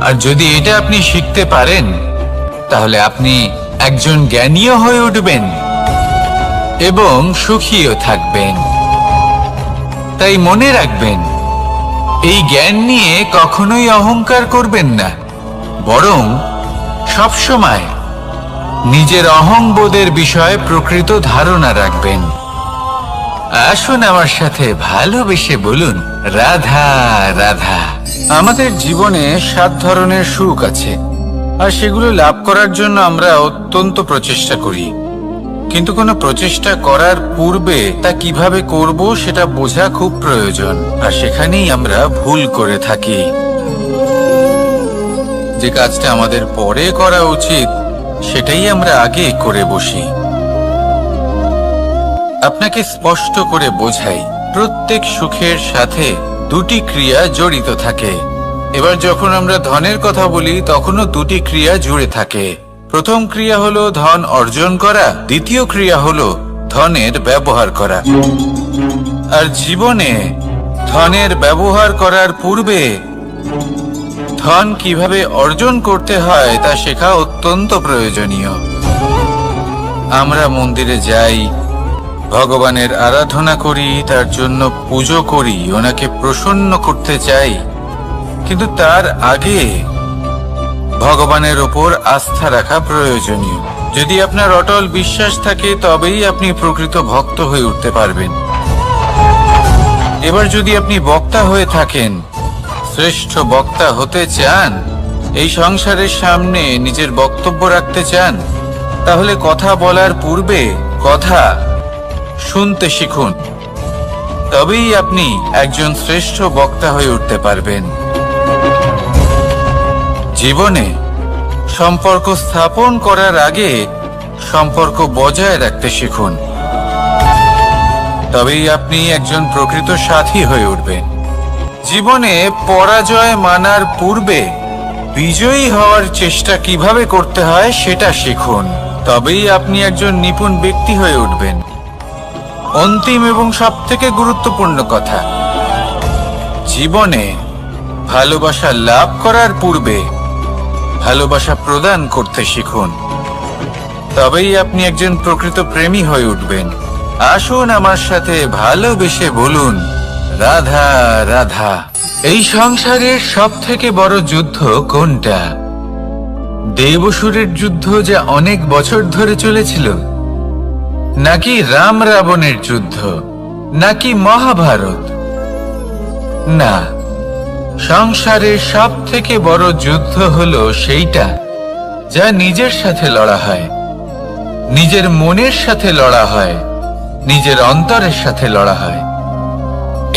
আর যদি এটা আপনি শিখতে পারেন, তাহলে আপনি একজন জ্ঞানীও হয়ে উঠবেন এবং সুখীও থাকবেন। তাই মনে রাখবেন, এই জ্ঞান নিয়ে কখনোই অহংকার করবেন না, বরং সবসময় নিজের অহংবোধের বিষয়ে প্রকৃত ধারণা রাখবেন। আসুন আমার সাথে ভালোবেসে বলুন, রাধা রাধা। আমাদের জীবনে 7 ধরনের সুখ আছে, আর সেগুলো লাভ করার জন্য আমরা অত্যন্ত প্রচেষ্টা করি। কিন্তু কোনো প্রচেষ্টা করার পূর্বে তা কিভাবে করব সেটা বোঝা খুব প্রয়োজন, আর সেখানেই আমরা ভুল করে থাকি। যে কাজটা আমাদের পরে করা উচিত সেটাই আমরা আগে করে বসি। আপনাকে স্পষ্ট করে বোঝাই, প্রত্যেক সুখের সাথে 2টি ক্রিয়া জড়িত থাকে। এবার যখন আমরা ধনের কথা বলি, তখনও 2টি ক্রিয়া জুড়ে থাকে। প্রথম ক্রিয়া হলো ধন অর্জন করা, দ্বিতীয় ক্রিয়া হলো ধনের ব্যবহার করা। আর জীবনে ধনের ব্যবহার করার পূর্বে ধন কিভাবে অর্জন করতে হয় তা শেখা অত্যন্ত প্রয়োজনীয়। আমরা মন্দিরে যাই, ভগবানের আরাধনা করি, তার জন্য পুজো করি, ওনাকে প্রসন্ন করতে চাই, কিন্তু তার আগে ভগবানের ওপর আস্থা রাখা প্রয়োজনীয়। যদি আপনার অটল বিশ্বাস থাকে, তবেই আপনি প্রকৃত ভক্ত হয়ে উঠতে পারবেন। এবার যদি আপনি বক্তা হয়ে থাকেন, শ্রেষ্ঠ বক্তা হতে চান, এই সংসারের সামনে নিজের বক্তব্য রাখতে চান, তাহলে কথা বলার পূর্বে কথা শুনতে শিখুন। তবেই আপনি একজন শ্রেষ্ঠ বক্তা হয়ে উঠতে পারবেন। জীবনে সম্পর্ক স্থাপন করার আগে সম্পর্ক বজায় রাখতে শিখুন, তবেই আপনি একজন প্রকৃত সাথী হয়ে উঠবেন। জীবনে পরাজয় মানার পূর্বে বিজয়ী হওয়ার চেষ্টা কিভাবে করতে হয় সেটা শিখুন, তবেই আপনি একজন নিপুণ ব্যক্তি হয়ে উঠবেন। অন্তিম এবং সবথেকে গুরুত্বপূর্ণ কথা, জীবনে ভালোবাসা লাভ করার পূর্বে ভালোবাসা প্রদান করতে শিখুন, তবেই আপনি একজন প্রকৃত প্রেমী হয়ে উঠবেন। আসুন আমার সাথে ভালোবেসে বলুন, রাধা রাধা। এই সংসারের সবথেকে বড় যুদ্ধ কোনটা? দেবসুরের যুদ্ধ, যা অনেক বছর ধরে চলেছিল, নাকি রাম রাবণের যুদ্ধ, নাকি মহাভারত? না, সংসারের সবথেকে বড় যুদ্ধ হলো সেইটা যা নিজের সাথে লড়া হয়, নিজের মনের সাথে লড়া হয়, নিজের অন্তরের সাথে লড়া হয়।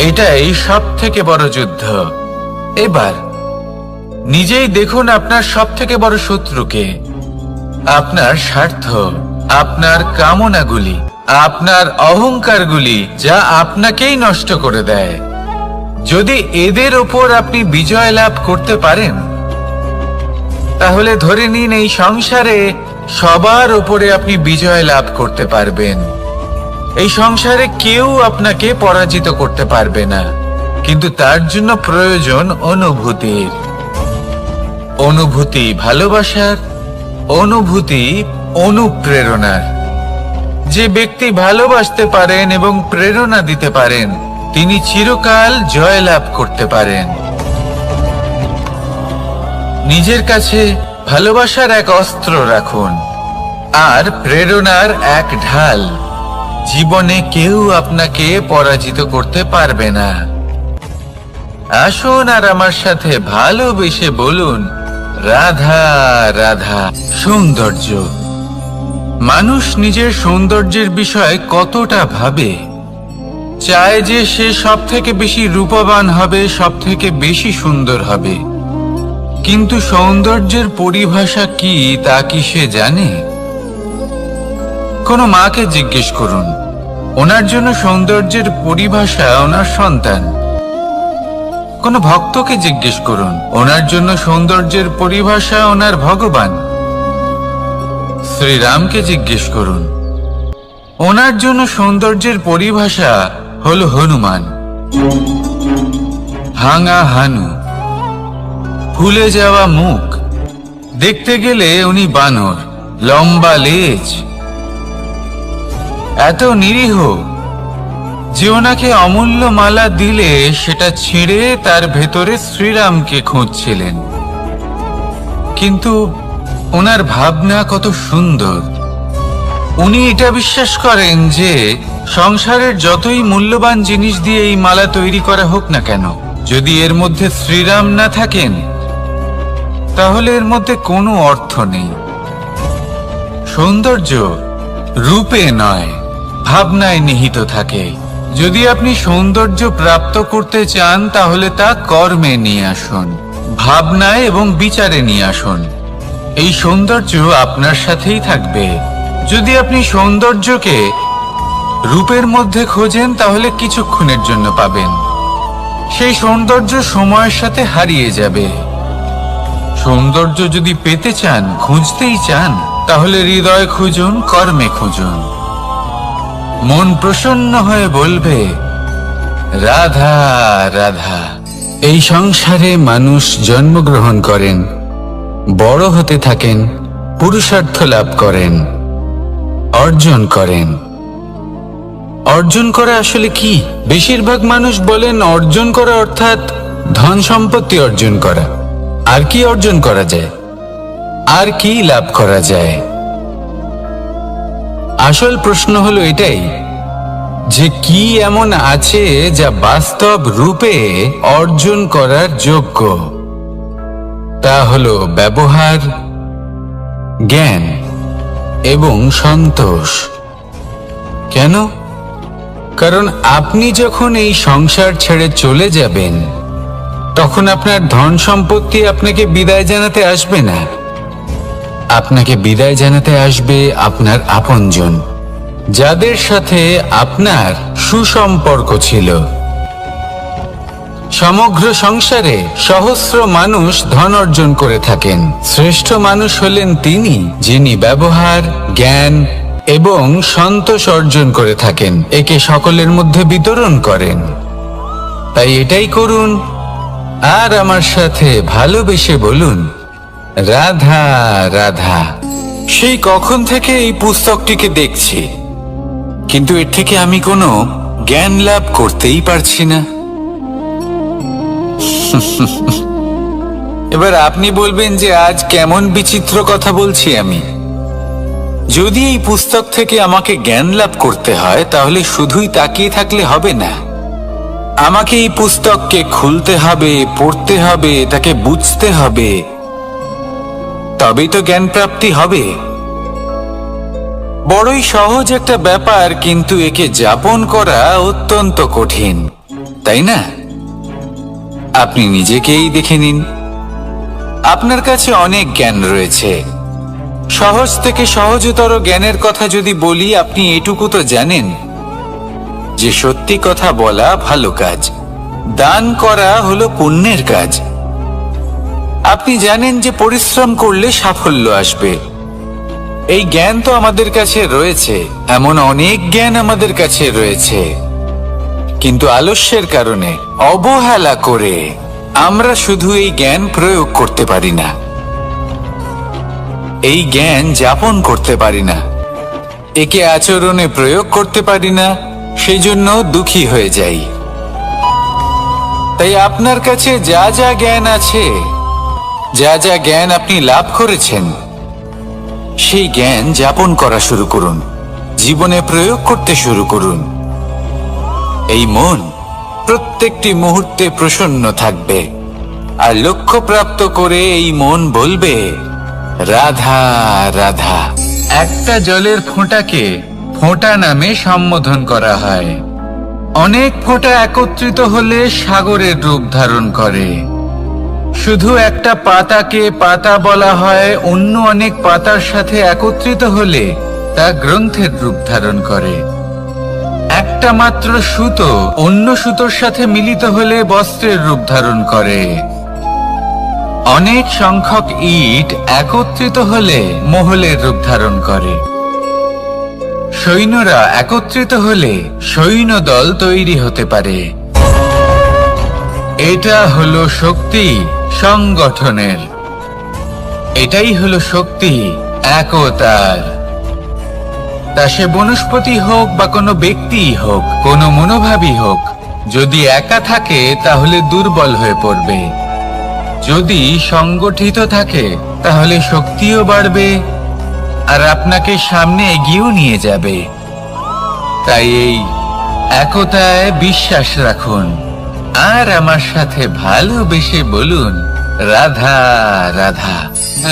এটাই সবথেকে বড় যুদ্ধ। এবার নিজেই দেখুন আপনার সবথেকে বড় শত্রুকে। আপনার স্বার্থ, আপনার কামনাগুলি, আপনার অহংকারগুলি, যা আপনাকেই নষ্ট করে দেয়। যদি এদের ওপর আপনি বিজয় লাভ করতে পারেন, তাহলে ধরে নিন এই সংসারে সবার উপরে আপনি বিজয় লাভ করতে পারবেন। এই সংসারে কেউ আপনাকে পরাজিত করতে পারবে না, কিন্তু তার জন্য প্রয়োজন অনুভূতির। অনুভূতি ভালোবাসার, অনুভূতি অনুপ্রেরণার। যে ব্যক্তি ভালোবাসতে পারেন এবং প্রেরণা দিতে পারেন, তিনি চিরকাল জয় লাভ করতে পারেন। নিজের কাছে ভালোবাসার এক অস্ত্র রাখুন আর প্রেরণার এক ঢাল। জীবনে কেউ আপনাকে পরাজিত করতে পারবে না। আসুন আর আমার সাথে ভালোবেসে বলুন, রাধা রাধা। সৌন্দর্য। মানুষ নিজের সৌন্দর্যের বিষয়ে কতটা ভাবে চায় যে সে সব থেকে বেশি রূপবান হবে, সব থেকে বেশি সুন্দর হবে। কিন্তু সৌন্দর্যের পরিভাষা কি তা কি সে জানে? কোনো মাকে জিজ্ঞেস করুন, ওনার জন্য সৌন্দর্যের পরিভাষা ওনার সন্তান। কোনো ভক্তকে জিজ্ঞেস করুন, ওনার জন্য সৌন্দর্যের পরিভাষা ওনার ভগবান। শ্রীরামকে জিজ্ঞেস করুন, ওনার জন্য সৌন্দর্যের পরিভাষা হলো হনুমান। ভাঙা হানু, ফুলে যাওয়া মুখ, দেখতে গেলে উনি বানর, লম্বা লেজ, এত নিরীহ যে ওনাকে অমূল্য মালা দিলে সেটা ছিঁড়ে তার ভেতরে শ্রীরামকে খুঁজছিলেন। কিন্তু ওনার ভাবনা কত সুন্দর। উনি এটা বিশ্বাস করেন যে সংসারের যতই মূল্যবান জিনিস দিয়ে এই মালা তৈরি করা হোক না কেন, যদি এর মধ্যে শ্রীরাম না থাকেন তাহলে এর মধ্যে কোনো অর্থ নেই। সৌন্দর্য রূপে নয়, ভাবনায় নিহিত থাকে। যদি আপনি সৌন্দর্য প্রাপ্ত করতে চান তাহলে তা কর্মে নিয়ে আসুন, ভাবনায় এবং বিচারে নিয়ে আসুন। এই সৌন্দর্য আপনার সাথেই থাকবে। যদি আপনি সৌন্দর্যকে রূপের মধ্যে খোঁজেন তাহলে কিছুক্ষণের জন্য পাবেন, সেই সৌন্দর্য সময়ের সাথে হারিয়ে যাবে। সৌন্দর্য যদি পেতে চান, খুঁজতেই চান, তাহলে হৃদয় খুঁজুন, কর্মে খুঁজুন। মন প্রসন্ন হয়ে বলবে রাধা রাধা। এই সংসারে মানুষ জন্মগ্রহণ করেন, বড় হতে থাকেন, পুরুষার্থ লাভ করেন, অর্জন করেন। অর্জন করা আসলে কি? বেশিরভাগ মানুষ বলেন অর্জন করা অর্থাৎ ধন সম্পত্তি অর্জন করা। আর কি অর্জন করা যায়? আর কি লাভ করা যায়? আসল প্রশ্ন হলো এটাই যে কি এমন আছে যা বাস্তব রূপে অর্জন করার যোগ্য। তা হলো ব্যবহার, জ্ঞান এবং সন্তোষ। কেন? কারণ আপনি যখন এই সংসার ছেড়ে চলে যাবেন তখন আপনার ধন সম্পত্তি আপনাকে বিদায় জানাতে আসবে না। আপনাকে বিদায় জানাতে আসবে আপনার আপনজন, যাদের সাথে আপনার সুসম্পর্ক ছিল। সমগ্র সংসারে সহস্র মানুষ ধন অর্জন করে থাকেন। শ্রেষ্ঠ মানুষ হলেন তিনি যিনি ব্যবহার, জ্ঞান এবং সন্তোষ অর্জন করে থাকেন, একে সকলের মধ্যে বিতরণ করেন। তাই এটাই করুন আর আমার সাথে ভালোবেসে বলুন রাধা রাধা। সেই কখন থেকে এই পুস্তকটিকে দেখছি, কিন্তু এর থেকে আমি কোনো জ্ঞান লাভ করতেই পারছি না। এবার আপনি বলবেন যে আজ কেমন বিচিত্র কথা বলছি আমি। যদি এই পুস্তক থেকে আমাকে জ্ঞান লাভ করতে হয় তাহলে শুধুই তাকিয়ে থাকলে হবে না। আমাকে এই পুস্তককে খুলতে হবে, পড়তে হবে, তাকে বুঝতে হবে, তবেই তো জ্ঞান প্রাপ্তি হবে। বড়ই সহজ একটা ব্যাপার, কিন্তু একে যাপন করা অত্যন্ত কঠিন, তাই না? আপনি নিজেকেই দেখে নিন। আপনার কাছে অনেক জ্ঞান রয়েছে। সহজ থেকে সহজতর জ্ঞানের কথা যদি বলি, আপনি এটুকু তো জানেন যে সত্যি কথা বলা ভালো কাজ, দান করা হলো পুণ্যের কাজ। আপনি জানেন যে পরিশ্রম করলে সাফল্য আসবে। এই জ্ঞান তো আমাদের কাছে রয়েছে, এমন অনেক জ্ঞান আমাদের কাছে রয়েছে, কিন্তু আলস্যের কারণে, অবহেলা করে আমরা শুধু এই জ্ঞান প্রয়োগ করতে পারি না, এই জ্ঞান যাপন করতে পারি না, একে আচরণে প্রয়োগ করতে পারি না, সেই জন্য দুঃখী হয়ে যাই। তাই আপনার কাছে যা যা জ্ঞান আছে, যা যা জ্ঞান আপনি লাভ করেছেন, সেই জ্ঞান যাপন করা শুরু করুন, জীবনে প্রয়োগ করতে শুরু করুন। এই মন প্রত্যেকটি মুহূর্তে প্রসন্ন থাকবে, আর লক্ষ্য প্রাপ্ত করে এই মন বলবে রাধা রাধা। একটা জলের ফোঁটাকে ফোঁটা নামে সম্বোধন করা হয়। অনেক ফোঁটা একত্রিত হলে সাগরের রূপ ধারণ করে। শুধু একটা পাতাকে পাতা বলা হয়, অন্য অনেক পাতার সাথে একত্রিত হলে তা গ্রন্থের রূপ ধারণ করে। একটা মাত্র সুতো অন্য সুতোর সাথে মিলিত হলে বস্ত্রের রূপ ধারণ করে। অনেক সংখ্যক ইট একত্রিত হলে মহলের রূপ ধারণ করে। সৈন্যরা একত্রিত হলে সৈন্যদল তৈরি হতে পারে। এটা হলো শক্তি সংগঠনের। এটাই হলো শক্তি একতার। তা সে বনস্পতি হোক বা কোনো ব্যক্তিই হোক, কোনো মনোভাবই হোক, যদি একা থাকে তাহলে দুর্বল হয়ে পড়বে। যদি সংগঠিত থাকে তাহলে শক্তিও বাড়বে আর আপনাকে সামনে এগিয়েও নিয়ে যাবে। তাই এই একতায় বিশ্বাস রাখুন আর আমার সাথে ভালোবেসে বলুন, রাধা রাধা।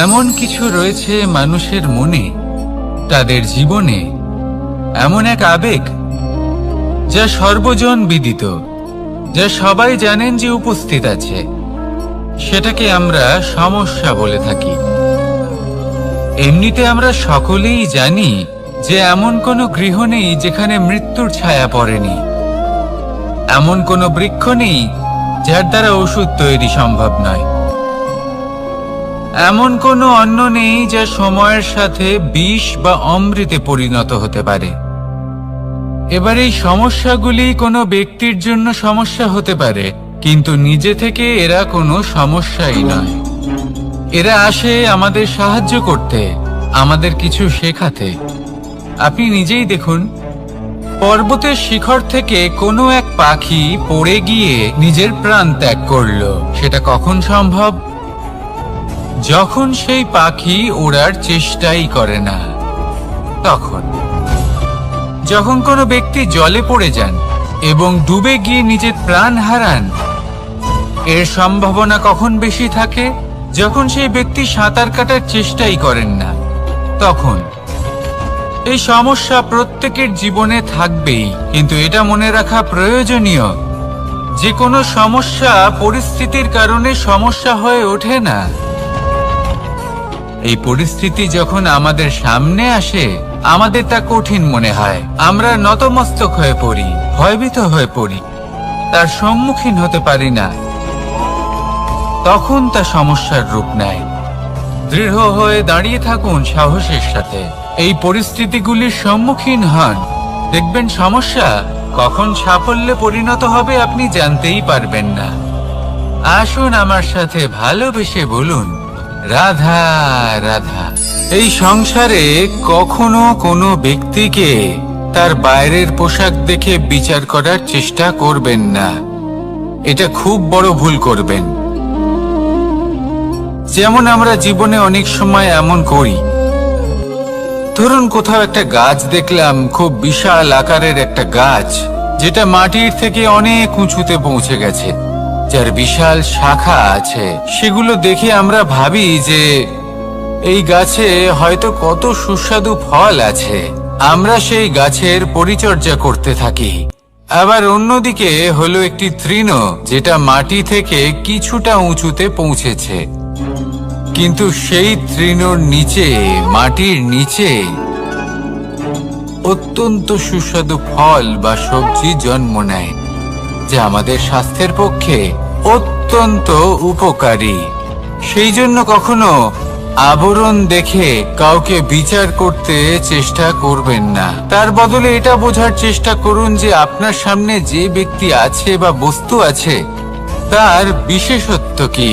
এমন কিছু রয়েছে মানুষের মনে, তাদের জীবনে এমন এক আবেগ যা সর্বজন বিদিত, যা সবাই জানেন যে উপস্থিত আছে। সেটাকে আমরা সমস্যা বলে থাকি। এমনিতে আমরা সকলেই জানি যে এমন কোনো গৃহ নেই যেখানে মৃত্যুর ছায়া পড়েনি। এমন কোনো বৃক্ষ নেই যার দ্বারা ওষুধ তৈরি সম্ভব নয়। এমন কোনো অন্ন নেই যা সময়ের সাথে বিষ বা অমৃতে পরিণত হতে পারে। এবার এই সমস্যাগুলি কোনো ব্যক্তির জন্য সমস্যা হতে পারে, কিন্তু নিজে থেকে এরা কোনো সমস্যাই নয়। এরা আসে আমাদের সাহায্য করতে, আমাদের কিছু শেখাতে। আপনি নিজেই দেখুন, পর্বতের শিখর থেকে কোনো এক পাখি পড়ে গিয়ে নিজের প্রাণ ত্যাগ করলো। সেটা কখন সম্ভব? যখন সেই পাখি ওড়ার চেষ্টাই করে না। তখন যখন কোনো ব্যক্তি জলে পড়ে যান এবং ডুবে গিয়ে নিজের প্রাণ হারান, এর সম্ভাবনা কখন বেশি থাকে? যখন সেই ব্যক্তি সাঁতার কাটার চেষ্টাই করেন না। তখন এই সমস্যা প্রত্যেকের জীবনে থাকবেই, কিন্তু এটা মনে রাখা প্রয়োজনীয় যে কোনো সমস্যা পরিস্থিতির কারণে সমস্যা হয়ে ওঠে না। এই পরিস্থিতি যখন আমাদের সামনে আসে, আমাদের তা কঠিন মনে হয়। আমরা নতমস্তক হয়ে পড়ি, ভয়ভীত হয়ে পড়ি, তার সম্মুখীন হতে পারি না। তখন তা সমস্যার রূপ নেয়। দৃঢ় হয়ে দাঁড়িয়ে থাকুন সাহসের সাথে। এই পরিস্থিতিগুলির সম্মুখীন হন, দেখবেন সমস্যা কখন সাফল্যে পরিণত হবে আপনি জানতেই পারবেন না। আসুন আমার সাথে ভালোবেসে বলুন, রাধা রাধা। এই সংসারে কখনো কোনো ব্যক্তিকে তার বাইরের পোশাক দেখে বিচার করার চেষ্টা করবেন না। এটা খুব বড় ভুল করবেন। যেমন আমরা জীবনে অনেক সময় এমন করি। ধরুন কোথাও একটা গাছ দেখলাম, খুব বিশাল আকারের একটা গাছ, যেটা মাটির থেকে অনেক উঁচুতে পৌঁছে গেছে, যার বিশাল শাখা আছে। সেগুলো দেখে আমরা ভাবি যে এই গাছে হয়তো কত সুস্বাদু ফল আছে। আমরা সেই গাছের পরিচর্যা করতে থাকি। আবার অন্যদিকে হলো একটি তৃণ, যেটা মাটি থেকে কিছুটা উঁচুতে পৌঁছেছে, কিন্তু সেই তৃণর নিচে, মাটির নিচে অত্যন্ত সুস্বাদু ফল বা সবজি জন্ম নেয়, যা আমাদের স্বাস্থ্যের পক্ষে অত্যন্ত উপকারী। সেই জন্য কখনো আবরণ দেখে কাউকে বিচার করতে চেষ্টা করবেন না। তার বদলে এটা বোঝার চেষ্টা করুন যে আপনার সামনে যে ব্যক্তি আছে বা বস্তু আছে, তার বিশেষত্ব কি।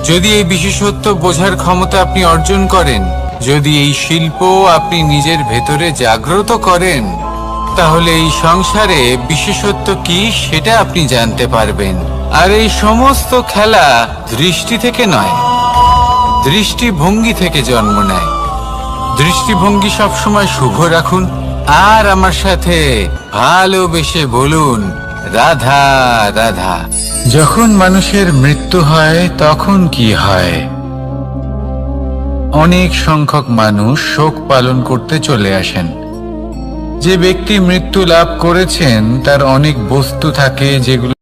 যদি এই বিশেষত্ব বোঝার ক্ষমতা আপনি অর্জন করেন, যদি এই শিল্প আপনি নিজের ভেতরে জাগ্রত করেন, তাহলে এই সংসারে বিশেষত্ব কি সেটা আপনি জানতে পারবেন। আর এই সমস্ত খেলা দৃষ্টি থেকে নয়, দৃষ্টিভঙ্গি থেকে জন্ম নেয়। দৃষ্টিভঙ্গি সবসময় শুভ রাখুন আর আমার সাথে ভালোবেসে বলুন, রাধা রাধা। যখন মানুষের মৃত্যু হয় তখন কি হয়? অনেক সংখ্যক মানুষ শোক পালন করতে চলে আসেন। যে ব্যক্তি মৃত্যু লাভ করেছেন তার অনেক বস্তু থাকে যেগুলো